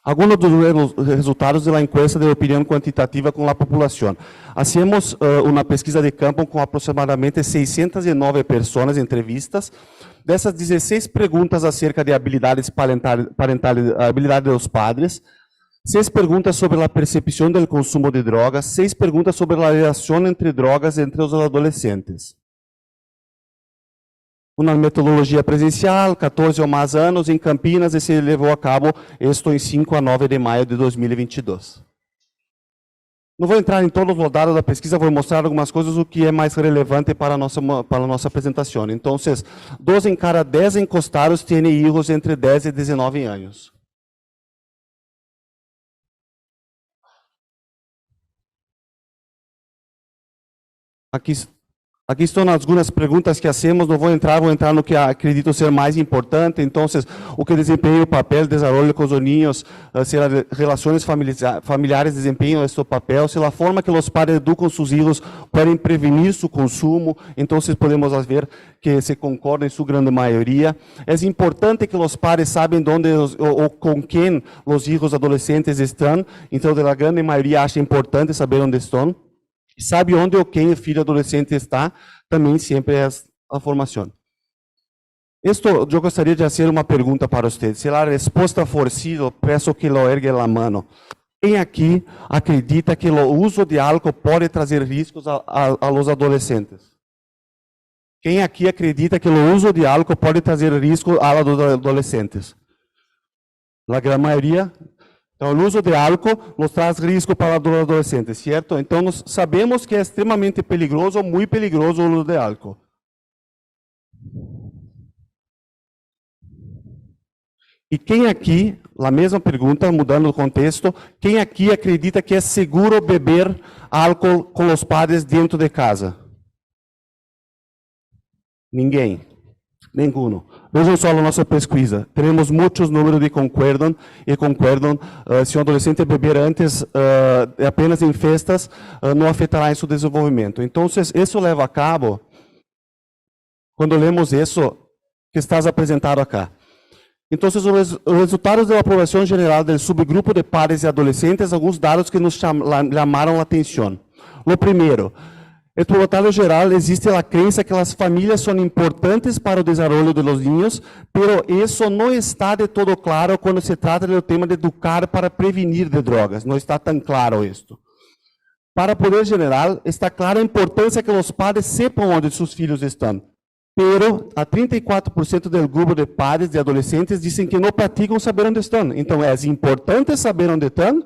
Speaker 7: Alguns dos resultados da encuesta de opinião quantitativa com a população. Hacemos uma pesquisa de campo com aproximadamente 609 pessoas entrevistas. Dessas 16 perguntas acerca de habilidades parentais, habilidade dos padres, 6 perguntas sobre a percepção do consumo de drogas, 6 perguntas sobre a relação entre drogas entre os adolescentes. Uma metodologia presencial, 14 ou mais anos, em Campinas, e se levou a cabo isto em 5 a 9 de maio de 2022. Não vou entrar em todos os dados da pesquisa, vou mostrar algumas coisas, o que é mais relevante para a nossa apresentação. Então, 2 em cada 10 encostados têm filhos entre 10 e 19 anos. Aqui estão algumas perguntas que hacemos, não vou entrar no que acredito ser mais importante. Então, o que desempenha o papel, desenvolve com os niños, se as relações familiares desempenham este papel, se a forma que os pais educam seus filhos podem prevenir seu consumo. Então, podemos ver que se concorda em sua grande maioria. É importante que os pais sabem onde ou com quem os filhos adolescentes estão. Então, a grande maioria acha importante saber onde estão. Sabe onde ou quem o filho adolescente está, também sempre é a formação. Eu gostaria de fazer uma pergunta para vocês. Se a resposta for sim, peço que lo ergue a mão. Quem aqui acredita que o uso de álcool pode trazer riscos a los adolescentes? Quem aqui acredita que o uso de álcool pode trazer risco a los adolescentes? A grande maioria. Então, o uso de álcool nos traz risco para os adolescentes, certo? Então, nós sabemos que é extremamente peligroso, muito peligroso o uso de álcool. E quem aqui, a mesma pergunta, mudando o contexto, quem aqui acredita que é seguro beber álcool com os padres dentro de casa? Ninguém. Nenhum. Vejam só a nossa pesquisa. Temos muitos números de concordam, se um adolescente beber antes, apenas em festas, não afetará em seu desenvolvimento. Então, isso leva a cabo, quando lemos isso que estás apresentado acá. Então, os resultados da aprovação geral do subgrupo de padres e adolescentes, alguns dados que nos chamaram a atenção. O primeiro, en tu relatório geral existe a crença que as famílias são importantes para o desenvolvimento de los niños, pero isso não está de todo claro quando se trata do tema de educar para prevenir de drogas. Não está tão claro isto. Para o poder geral, está clara a importância que os padres sepam onde seus filhos estão. Pero a 34% do grupo de padres e adolescentes dizem que não praticam saber onde estão. Então, é importante saber onde estão,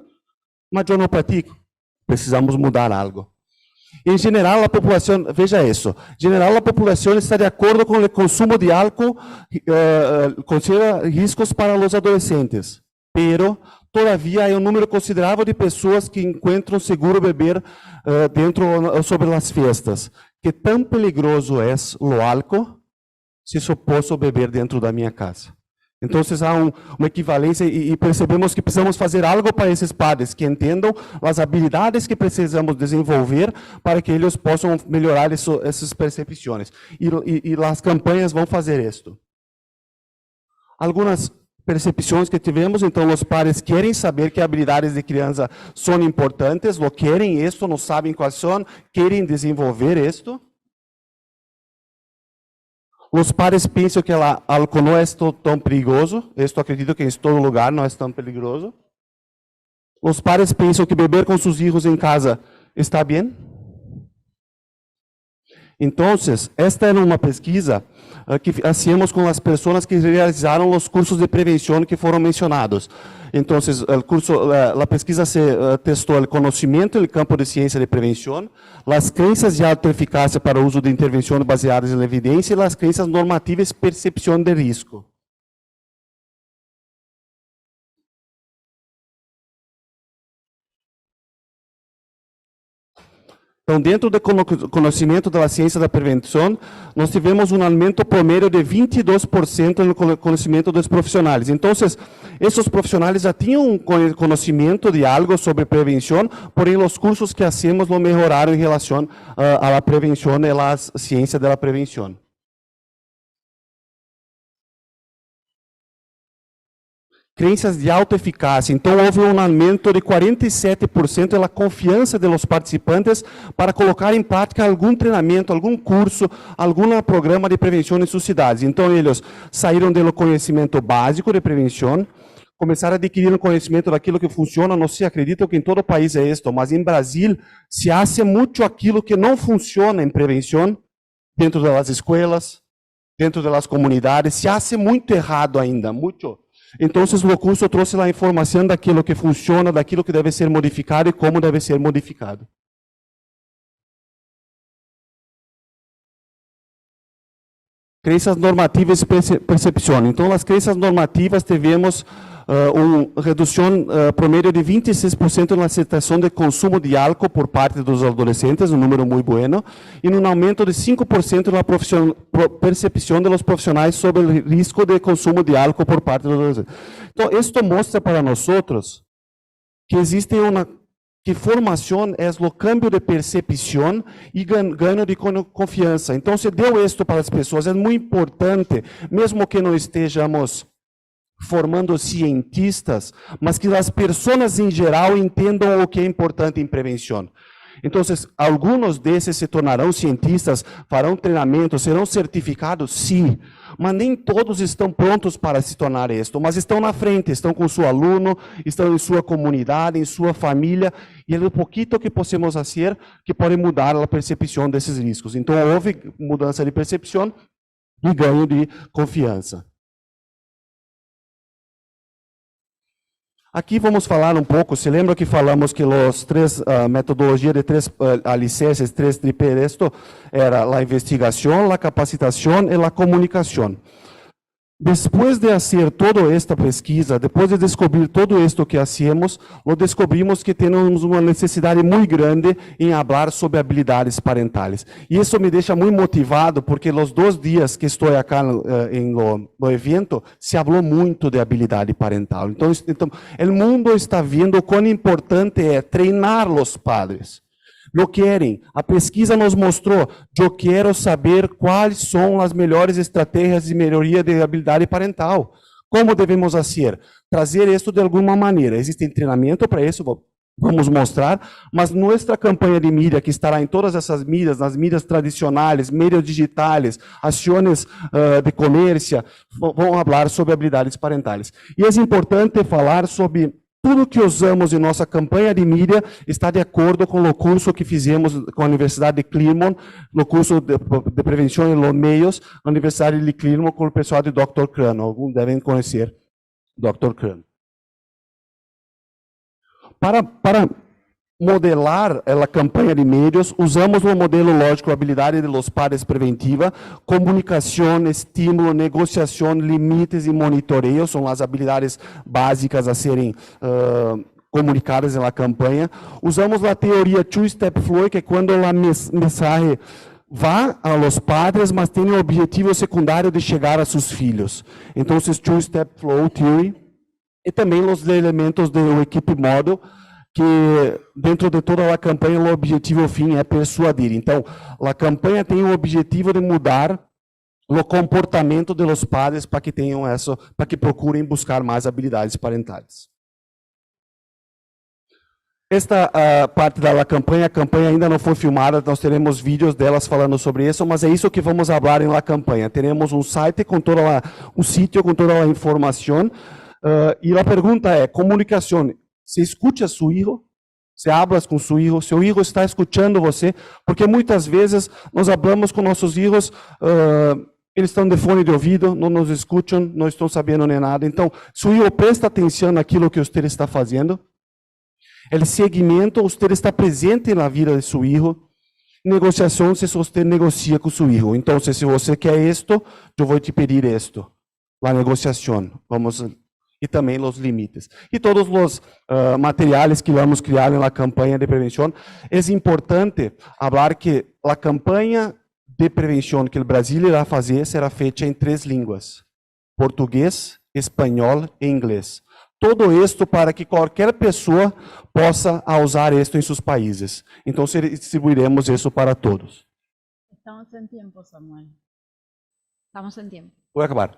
Speaker 7: mas eu não pratico. Precisamos mudar algo. Em geral, a população, veja isso, em geral, a população está de acordo com o consumo de álcool, considera riscos para os adolescentes, pero todavía há número considerável de pessoas que encontram seguro beber dentro sobre as festas. Que tão peligroso é o álcool se eu posso beber dentro da minha casa? Então, há uma equivalência e percebemos que precisamos fazer algo para esses padres, que entendam as habilidades que precisamos desenvolver para que eles possam melhorar essas percepções. E as campanhas vão fazer isso. Algumas percepções que tivemos, então, os padres querem saber que habilidades de criança são importantes, lo querem isso, não sabem quais são, querem desenvolver isto. Os padres pensam que o álcool não é tão perigoso. Eu acredito que em todo lugar não é tão perigoso. Os padres pensam que beber com seus filhos em casa está bem. Então, esta é uma pesquisa que fazemos com as pessoas que realizaram os cursos de prevenção que foram mencionados. Então, a pesquisa se testou o conhecimento no campo de ciência de prevenção, as crenças de alta eficácia para o uso de intervenções baseadas em evidência e as crenças normativas de percepção de risco. Então, dentro do conhecimento da ciência da prevenção, nós tivemos um aumento promédio de 22% no conhecimento dos profissionais. Então, esses profissionais já tinham um conhecimento de algo sobre prevenção, porém, os cursos que hacemos não melhoraram em relação à prevenção e à ciência da prevenção. Crenças de alta eficácia. Então, houve um aumento de 47% na confiança dos participantes para colocar em prática algum treinamento, algum curso, algum programa de prevenção em suas cidades. Então, eles saíram do conhecimento básico de prevenção, começaram a adquirir um conhecimento daquilo que funciona. Não se acredita que em todo o país é isto, mas em Brasil se hace muito aquilo que não funciona em prevenção, dentro das escolas, dentro das comunidades, se hace muito errado ainda, muito. Então, o curso trouxe a informação daquilo que funciona, daquilo que deve ser modificado e como deve ser modificado. Crenças normativas e percepção. Então, as crenças normativas tivemos uma redução promédio de 26% na aceitação de consumo de álcool por parte dos adolescentes, um número muito bueno, e um aumento de 5% na percepção dos profissionais sobre o risco de consumo de álcool por parte dos adolescentes. Então, isto mostra para nós que existe que formação é o cambio de percepção e ganho de confiança. Então, se deu isto para as pessoas, é muito importante, mesmo que não estejamos formando cientistas, mas que as pessoas em geral entendam o que é importante em prevenção. Então, alguns desses se tornarão cientistas, farão treinamento, serão certificados? Sim, mas nem todos estão prontos para se tornar isto, mas estão na frente, estão com seu aluno, estão em sua comunidade, em sua família, e é o pouquinho que podemos fazer que pode mudar a percepção desses riscos. Então, houve mudança de percepção e ganho de confiança. Aqui vamos falar um pouco, se lembra que falamos que as três metodologias de três alicerces, três tripés, esto era a investigação, a capacitação e a comunicação. Depois de fazer toda esta pesquisa, depois de descobrir todo isto que hacemos, descobrimos que temos uma necessidade muito grande em falar sobre habilidades parentales. E isso me deixa muito motivado, porque os 2 dias que estou aqui no evento, se falou muito de habilidade parental. Então, o mundo está vendo quão importante é treinar os padres. Lo querem. A pesquisa nos mostrou, eu quero saber quais são as melhores estratégias de melhoria de habilidade parental. Como devemos fazer? Trazer isso de alguma maneira. Existe treinamento para isso, vamos mostrar, mas nossa campanha de mídia, que estará em todas essas mídias, nas mídias tradicionais, mídias digitais, ações de comércio, vão falar sobre habilidades parentais. E é importante falar sobre tudo que usamos em nossa campanha de mídia está de acordo com o curso que fizemos com a Universidade de Claremont, no curso de prevenção em los meios, na Universidade de Claremont, com o pessoal de Dr. Kran. Alguns devem conhecer Dr. Kran. Para modelar a campanha de médios, usamos o modelo lógico habilidade de los padres preventiva, comunicação, estímulo, negociação, limites e monitoreio, são as habilidades básicas a serem comunicadas na campanha. Usamos a teoria Two-Step Flow, que é quando a mensagem vai a los padres, mas tem o objetivo secundário de chegar a seus filhos. Então, Two-Step Flow Theory, e também os elementos do Equipe Model, que dentro de toda a campanha o objetivo fim é persuadir. Então, a campanha tem o objetivo de mudar o comportamento dos padres para que tenham isso, para que procurem buscar mais habilidades parentais. Esta parte da campanha, a campanha ainda não foi filmada, nós teremos vídeos delas falando sobre isso, mas é isso que vamos falar em la campanha. Teremos um site com um sítio com toda a informação, e a pergunta é: comunicação. Você escuta seu filho? Você habla com seu filho está escutando você? Porque muitas vezes nós falamos com nossos filhos, eles estão de fone de ouvido, não nos escutam, não estão sabendo nem nada. Então, seu filho presta atenção naquilo que você está fazendo. O seguimento, você está presente na vida de seu filho. Negociação, se você negocia com seu filho. Então, se você quer isto, eu vou te pedir isto. A negociação. E também os limites. E todos os materiais que vamos criar na campanha de prevenção. É importante falar que a campanha de prevenção que o Brasil irá fazer será feita em 3 línguas: português, espanhol e inglês. Todo isto para que qualquer pessoa possa usar isto em seus países. Então, distribuiremos isso para todos.
Speaker 1: Estamos em tempo, Samuel. Estamos em tempo.
Speaker 7: Vou acabar.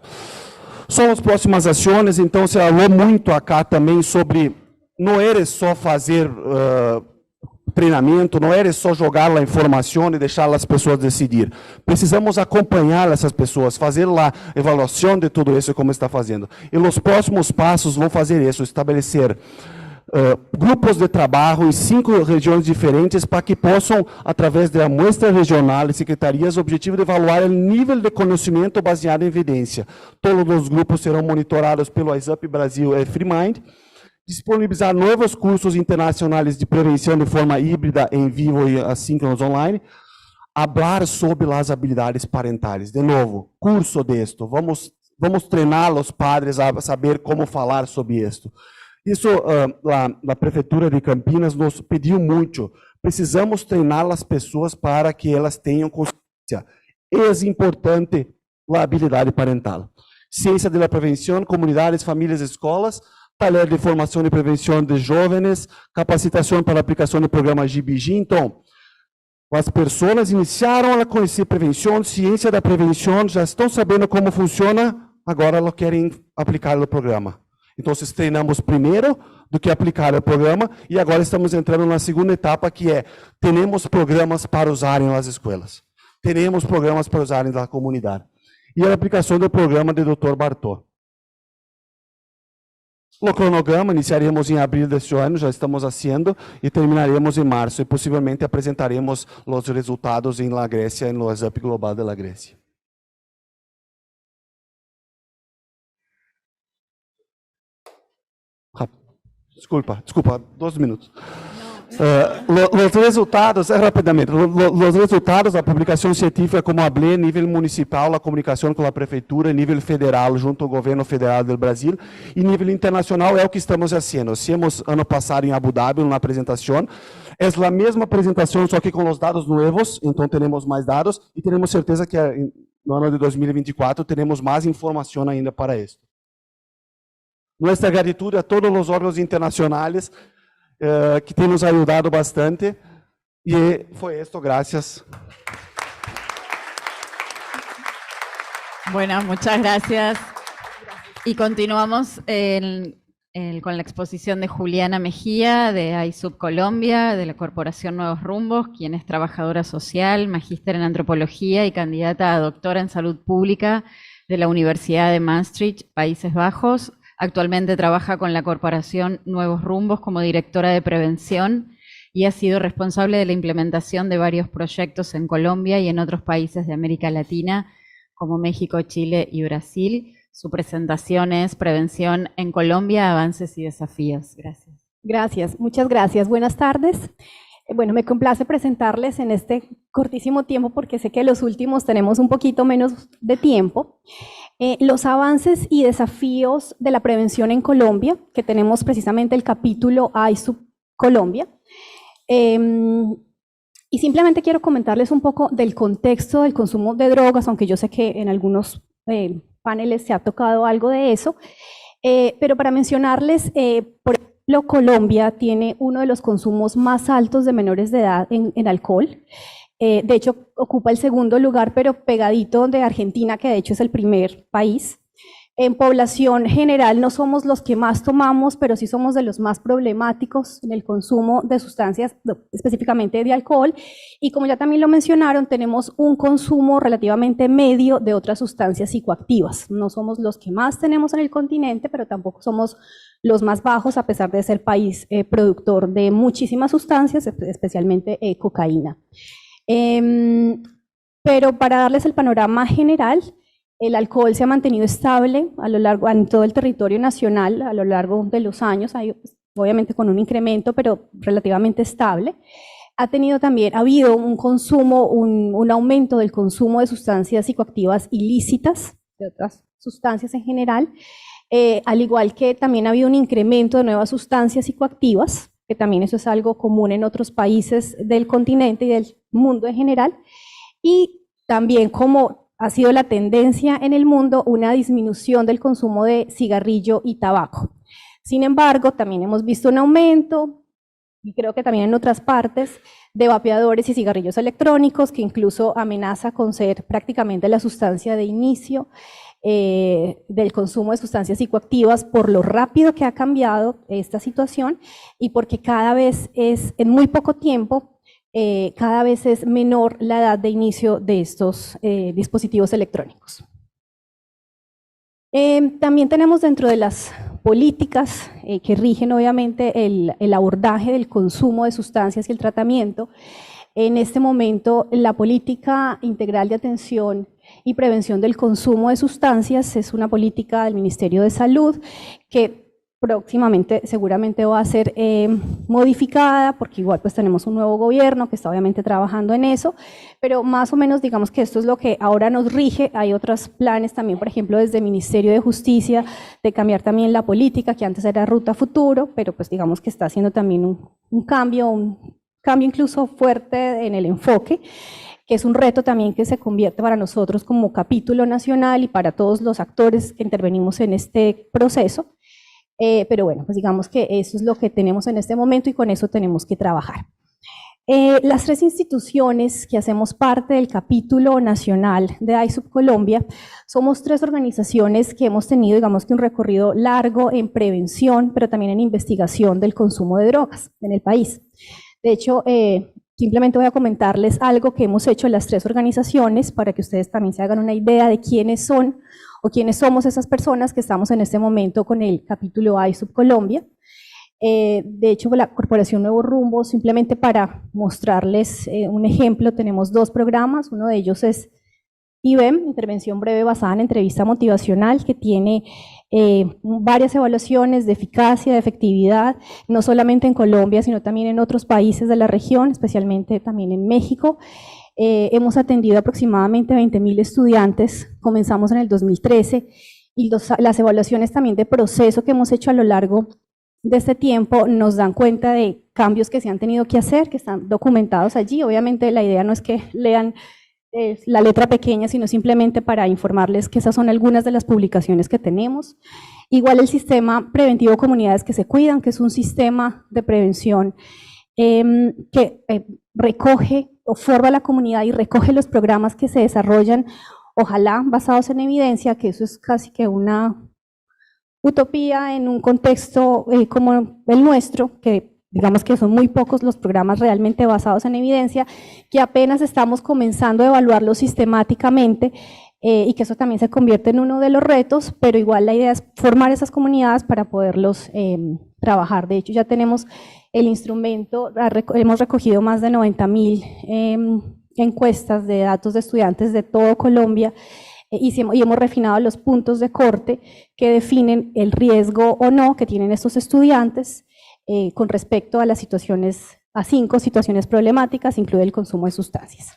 Speaker 7: São as próximas ações, então se falou muito acá também sobre, não era só fazer treinamento, não era só jogar a informação e deixar as pessoas decidir. Precisamos acompanhar essas pessoas, fazer a avaliação de tudo isso como está fazendo. E os próximos passos vão fazer isso, estabelecer grupos de trabalho em 5 regiões diferentes para que possam, através da muestra regional e secretarias, o objetivo de avaliar o nível de conhecimento baseado em evidência. Todos os grupos serão monitorados pelo WhatsApp Brasil e FreeMind. Disponibilizar novos cursos internacionais de prevenção de forma híbrida, em vivo e assíncronos online. Falar sobre as habilidades parentais. De novo, curso disto. Vamos treinar os padres a saber como falar sobre isto. Isso, a Prefeitura de Campinas nos pediu muito. Precisamos treinar as pessoas para que elas tenham consciência. É importante a habilidade parental. Ciência da prevenção, comunidades, famílias, escolas, taller de formação e prevenção de jovens, capacitação para a aplicação do programa GBG. Então, as pessoas iniciaram a conhecer prevenção, ciência da prevenção, já estão sabendo como funciona, agora elas querem aplicar o programa. Então, treinamos primeiro do que aplicar o programa, e agora estamos entrando na segunda etapa, que é, temos programas para usarem nas escolas. Teremos programas para usarem na comunidade. E a aplicação do programa do Dr. Bartô. O cronograma iniciaremos em abril deste ano, já estamos fazendo, e terminaremos em março, e possivelmente apresentaremos os resultados em La Grécia, no WhatsApp Global da La Grécia. Desculpa, 2 minutos. Os resultados, rapidamente, os resultados da publicação científica, como falei, nível municipal, a comunicação com a prefeitura, nível federal, junto ao governo federal do Brasil, e nível internacional é o que estamos fazendo. Hicimos ano passado em Abu Dhabi uma apresentação, é a mesma apresentação, só que com os dados novos, então teremos mais dados, e teremos certeza que no ano de 2024 teremos mais informação ainda para isso. Nossa gratidão a todos os órgãos internacionais que têm nos ajudado bastante. E foi isso, gracias.
Speaker 1: Bueno, muchas gracias. Y continuamos con la exposición de Juliana Mejía, de AISUB Colombia, de la Corporación Nuevos Rumbos, quien es trabajadora social, magíster en antropología y candidata a doctora en salud pública de la Universidad de Maastricht, Países Bajos. Actualmente trabaja con la Corporación Nuevos Rumbos como directora de prevención y ha sido responsable de la implementación de varios proyectos en Colombia y en otros países de América Latina, como México, Chile y Brasil. Su presentación es Prevención en Colombia, avances y desafíos. Gracias.
Speaker 8: Gracias, muchas gracias. Buenas tardes. Bueno, me complace presentarles en este cortísimo tiempo, porque sé que los últimos tenemos un poquito menos de tiempo, los avances y desafíos de la prevención en Colombia, que tenemos precisamente el capítulo AISUB Colombia. Y simplemente quiero comentarles un poco del contexto del consumo de drogas, aunque yo sé que en algunos paneles se ha tocado algo de eso, pero para mencionarles, por ejemplo, Colombia tiene uno de los consumos más altos de menores de edad en alcohol. De hecho, ocupa el segundo lugar, pero pegadito de Argentina, que de hecho es el primer país. En población general no somos los que más tomamos, pero sí somos de los más problemáticos en el consumo de sustancias, específicamente de alcohol. Y como ya también lo mencionaron, tenemos un consumo relativamente medio de otras sustancias psicoactivas. No somos los que más tenemos en el continente, pero tampoco somos los más bajos, a pesar de ser país productor de muchísimas sustancias, especialmente cocaína. Pero para darles el panorama general, el alcohol se ha mantenido estable a lo largo, en todo el territorio nacional a lo largo de los años, obviamente con un incremento, pero relativamente estable. Ha habido un consumo, un aumento del consumo de sustancias psicoactivas ilícitas, de otras sustancias en general, al igual que también ha habido un incremento de nuevas sustancias psicoactivas, que también eso es algo común en otros países del continente y del mundo en general, y también, como ha sido la tendencia en el mundo, una disminución del consumo de cigarrillo y tabaco. Sin embargo, también hemos visto un aumento, y creo que también en otras partes, de vapeadores y cigarrillos electrónicos, que incluso amenaza con ser prácticamente la sustancia de inicio del consumo de sustancias psicoactivas, por lo rápido que ha cambiado esta situación y porque cada vez es, en muy poco tiempo, cada vez es menor la edad de inicio de estos dispositivos electrónicos. También tenemos dentro de las políticas que rigen obviamente el abordaje del consumo de sustancias y el tratamiento. En este momento, la política integral de atención y prevención del consumo de sustancias es una política del Ministerio de Salud que próximamente seguramente va a ser modificada, porque igual pues tenemos un nuevo gobierno que está obviamente trabajando en eso, pero más o menos digamos que esto es lo que ahora nos rige. Hay otros planes también, por ejemplo, desde el Ministerio de Justicia, de cambiar también la política, que antes era Ruta Futuro, pero pues digamos que está haciendo también un cambio incluso fuerte en el enfoque, que es un reto también que se convierte para nosotros como capítulo nacional y para todos los actores que intervenimos en este proceso. Pero bueno, pues digamos que eso es lo que tenemos en este momento y con eso tenemos que trabajar. Las tres instituciones que hacemos parte del capítulo nacional de ISUP Colombia somos tres organizaciones que hemos tenido, digamos que un recorrido largo en prevención, pero también en investigación del consumo de drogas en el país. De hecho, simplemente voy a comentarles algo que hemos hecho en las tres organizaciones para que ustedes también se hagan una idea de quiénes son o quiénes somos esas personas que estamos en este momento con el capítulo ISUP Colombia. De hecho, la Corporación Nuevo Rumbo, simplemente para mostrarles un ejemplo, tenemos dos programas. Uno de ellos es IBEM, Intervención Breve Basada en Entrevista Motivacional, que tiene varias evaluaciones de eficacia, de efectividad, no solamente en Colombia, sino también en otros países de la región, especialmente también en México. Hemos atendido aproximadamente 20.000 estudiantes, comenzamos en el 2013, y las evaluaciones también de proceso que hemos hecho a lo largo de este tiempo nos dan cuenta de cambios que se han tenido que hacer, que están documentados allí. Obviamente la idea no es que lean la letra pequeña, sino simplemente para informarles que esas son algunas de las publicaciones que tenemos. Igual el sistema preventivo Comunidades que se Cuidan, que es un sistema de prevención que recoge o forma a la comunidad y recoge los programas que se desarrollan, ojalá basados en evidencia, que eso es casi que una utopía en un contexto como el nuestro, que digamos que son muy pocos los programas realmente basados en evidencia, que apenas estamos comenzando a evaluarlos sistemáticamente y que eso también se convierte en uno de los retos, pero igual la idea es formar esas comunidades para poderlos trabajar. De hecho, ya tenemos el instrumento, hemos recogido más de 90.000 encuestas de datos de estudiantes de todo Colombia, y hemos refinado los puntos de corte que definen el riesgo o no que tienen estos estudiantes con respecto a las situaciones, a 5 situaciones problemáticas, incluye el consumo de sustancias.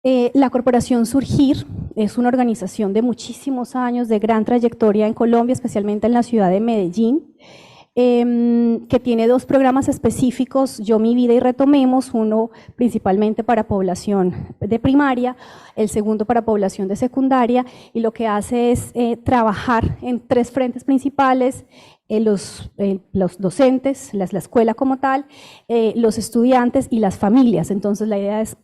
Speaker 8: La Corporación Surgir es una organización de muchísimos años, de gran trayectoria en Colombia, especialmente en la ciudad de Medellín, que tiene 2 programas específicos, Yo Mi Vida y Retomemos, uno principalmente para población de primaria, el segundo para población de secundaria, y lo que hace es trabajar en 3 frentes principales: los docentes, la escuela como tal, los estudiantes y las familias. Entonces la idea es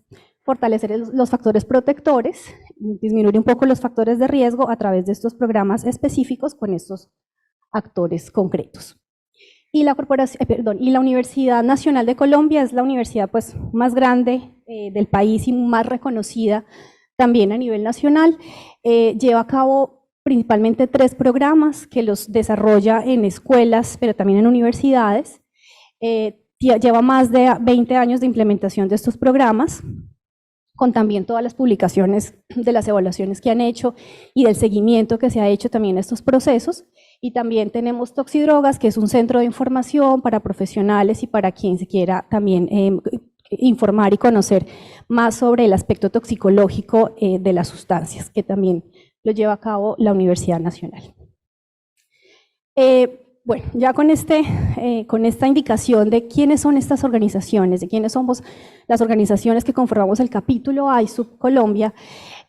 Speaker 8: fortalecer los factores protectores, disminuir un poco los factores de riesgo a través de estos programas específicos con estos actores concretos. Y la Universidad Nacional de Colombia es la universidad pues más grande del país y más reconocida también a nivel nacional. Lleva a cabo principalmente 3 programas que los desarrolla en escuelas, pero también en universidades. Lleva más de 20 años de implementación de estos programas, con también todas las publicaciones de las evaluaciones que han hecho y del seguimiento que se ha hecho también a estos procesos. Y también tenemos Toxidrogas, que es un centro de información para profesionales y para quien se quiera también informar y conocer más sobre el aspecto toxicológico de las sustancias, que también lo lleva a cabo la Universidad Nacional. Bueno, ya con esta indicación de quiénes son estas organizaciones, de quiénes somos las organizaciones que conformamos el capítulo ISUP Colombia,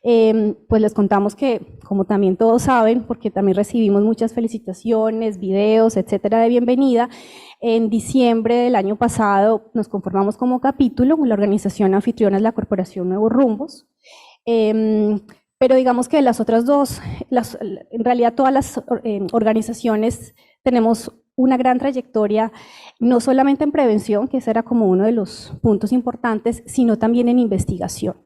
Speaker 8: pues les contamos que, como también todos saben, porque también recibimos muchas felicitaciones, videos, etcétera, de bienvenida, en diciembre del año pasado nos conformamos como capítulo. La organización anfitriona es la Corporación Nuevos Rumbos, pero digamos que las otras 2, en realidad todas las organizaciones tenemos una gran trayectoria, no solamente en prevención, que ese era como uno de los puntos importantes, sino también en investigación.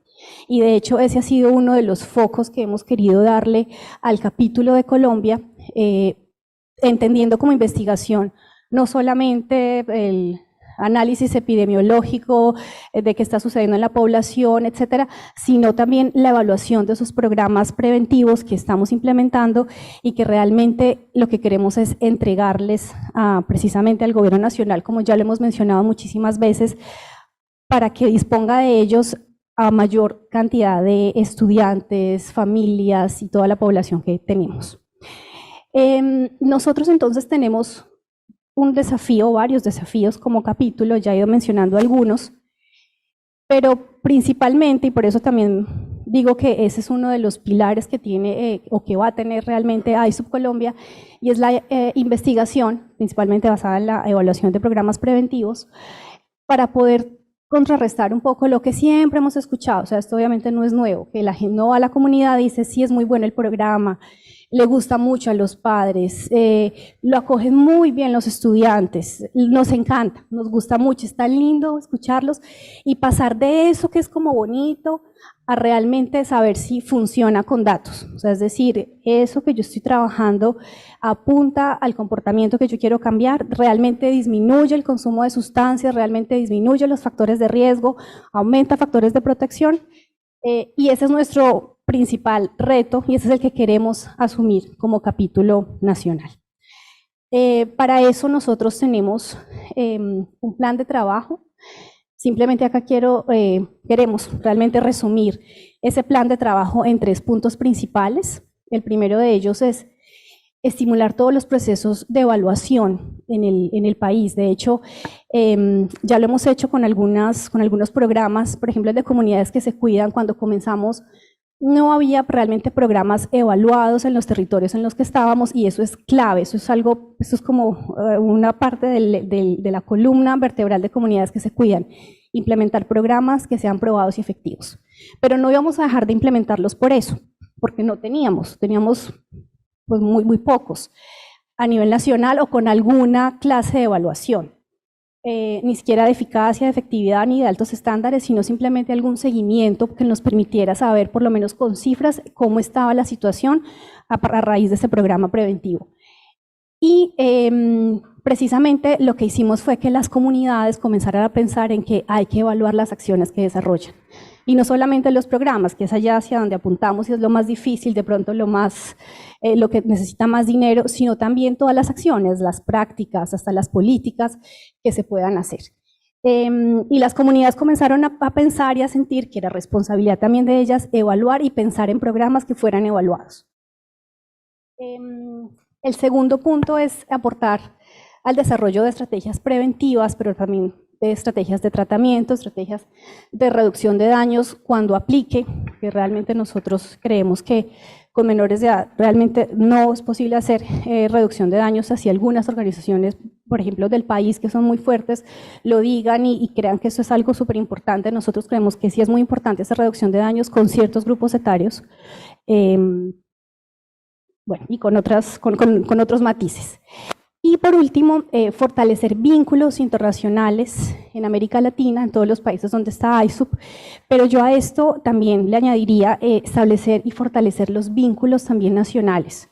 Speaker 8: Y de hecho ese ha sido uno de los focos que hemos querido darle al capítulo de Colombia, entendiendo como investigación no solamente el análisis epidemiológico de qué está sucediendo en la población, etcétera, sino también la evaluación de esos programas preventivos que estamos implementando y que realmente lo que queremos es entregarles precisamente al Gobierno Nacional, como ya lo hemos mencionado muchísimas veces, para que disponga de ellos a mayor cantidad de estudiantes, familias y toda la población que tenemos. Nosotros entonces tenemos un desafío, varios desafíos como capítulo, ya he ido mencionando algunos, pero principalmente, y por eso también digo que ese es uno de los pilares que tiene o que va a tener realmente ISUP Colombia, y es la investigación, principalmente basada en la evaluación de programas preventivos, para poder contrarrestar un poco lo que siempre hemos escuchado. O sea, esto obviamente no es nuevo, que la gente no va a la comunidad y dice, sí, es muy bueno el programa, le gusta mucho a los padres, lo acogen muy bien los estudiantes, nos encanta, nos gusta mucho, está lindo escucharlos y pasar de eso que es como bonito a realmente saber si funciona con datos. O sea, es decir, eso que yo estoy trabajando apunta al comportamiento que yo quiero cambiar, realmente disminuye el consumo de sustancias, realmente disminuye los factores de riesgo, aumenta factores de protección, y ese es nuestro principal reto y ese es el que queremos asumir como capítulo nacional. Para eso nosotros tenemos un plan de trabajo. Simplemente acá queremos realmente resumir ese plan de trabajo en 3 puntos principales. El primero de ellos es estimular todos los procesos de evaluación en el país. De hecho, ya lo hemos hecho con algunos programas, por ejemplo, el de comunidades que se cuidan. Cuando comenzamos, no había realmente programas evaluados en los territorios en los que estábamos y eso es clave, eso es como una parte de la columna vertebral de comunidades que se cuidan, implementar programas que sean probados y efectivos. Pero no íbamos a dejar de implementarlos por eso, porque no teníamos pues muy pocos a nivel nacional o con alguna clase de evaluación. Ni siquiera de eficacia, de efectividad ni de altos estándares, sino simplemente algún seguimiento que nos permitiera saber, por lo menos con cifras, cómo estaba la situación a raíz de ese programa preventivo. Y precisamente lo que hicimos fue que las comunidades comenzaran a pensar en que hay que evaluar las acciones que desarrollan. Y no solamente los programas, que es allá hacia donde apuntamos y es lo más difícil, de pronto lo que necesita más dinero, sino también todas las acciones, las prácticas, hasta las políticas que se puedan hacer. Y las comunidades comenzaron a pensar y a sentir que era responsabilidad también de ellas evaluar y pensar en programas que fueran evaluados. El segundo punto es aportar al desarrollo de estrategias preventivas, pero también de estrategias de tratamiento, estrategias de reducción de daños cuando aplique, que realmente nosotros creemos que con menores de edad realmente no es posible hacer reducción de daños, así algunas organizaciones, por ejemplo, del país que son muy fuertes, lo digan y crean que eso es algo súper importante. Nosotros creemos que sí es muy importante esa reducción de daños con ciertos grupos etarios, bueno, y con otros matices. Y por último, fortalecer vínculos internacionales en América Latina, en todos los países donde está ISUP, pero yo a esto también le añadiría establecer y fortalecer los vínculos también nacionales.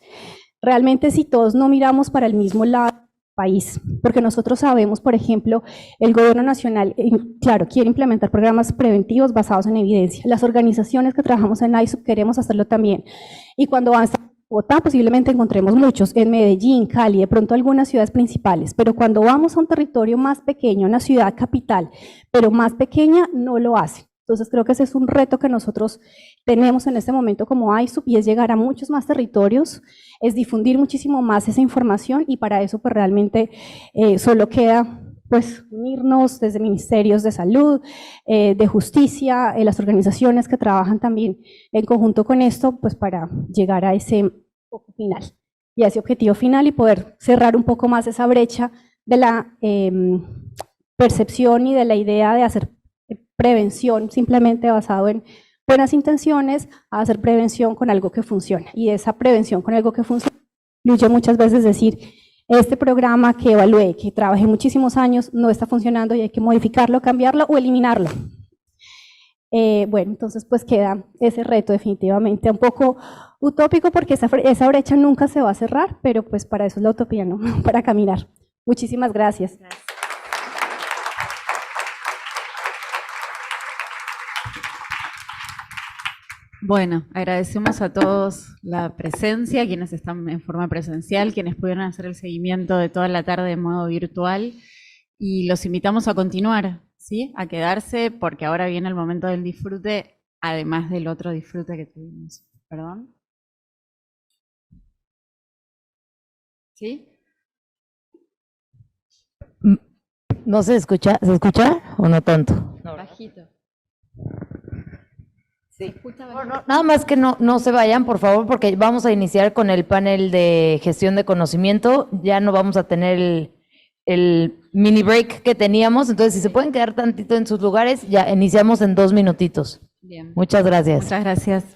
Speaker 8: Realmente si todos no miramos para el mismo lado del país, porque nosotros sabemos, por ejemplo, el gobierno nacional, claro, quiere implementar programas preventivos basados en evidencia. Las organizaciones que trabajamos en ISUP queremos hacerlo también. Y cuando avanzamos Bogotá posiblemente encontremos muchos, en Medellín, Cali, de pronto algunas ciudades principales, pero cuando vamos a un territorio más pequeño, una ciudad capital, pero más pequeña, no lo hace. Entonces creo que ese es un reto que nosotros tenemos en este momento como ISUP y es llegar a muchos más territorios, es difundir muchísimo más esa información y para eso pues realmente solo queda pues unirnos desde ministerios de salud, de justicia, las organizaciones que trabajan también en conjunto con esto, pues para llegar a ese final y a ese objetivo final y poder cerrar un poco más esa brecha de la percepción y de la idea de hacer prevención simplemente basado en buenas intenciones a hacer prevención con algo que funciona. Y esa prevención con algo que funciona incluye muchas veces decir, este programa que evalué, que trabajé muchísimos años, no está funcionando y hay que modificarlo, cambiarlo o eliminarlo. Bueno, entonces pues queda ese reto definitivamente un poco utópico porque esa brecha nunca se va a cerrar, pero pues para eso es la utopía, ¿no? Para caminar. Muchísimas gracias.
Speaker 1: Bueno, agradecemos a todos la presencia, quienes están en forma presencial, quienes pudieron hacer el seguimiento de toda la tarde de modo virtual y los invitamos a continuar, ¿sí? A quedarse porque ahora viene el momento del disfrute, además del otro disfrute que tuvimos. ¿Perdón? ¿Sí?
Speaker 9: ¿No se escucha? ¿Se escucha o no tanto?
Speaker 1: No. Bajito.
Speaker 9: Sí. No, nada más que no se vayan, por favor, porque vamos a iniciar con el panel de gestión de conocimiento. Ya no vamos a tener el mini break que teníamos. Entonces, si se pueden quedar tantito en sus lugares, ya iniciamos en 2 minutitos.
Speaker 1: Bien.
Speaker 9: Muchas gracias.
Speaker 1: Muchas gracias.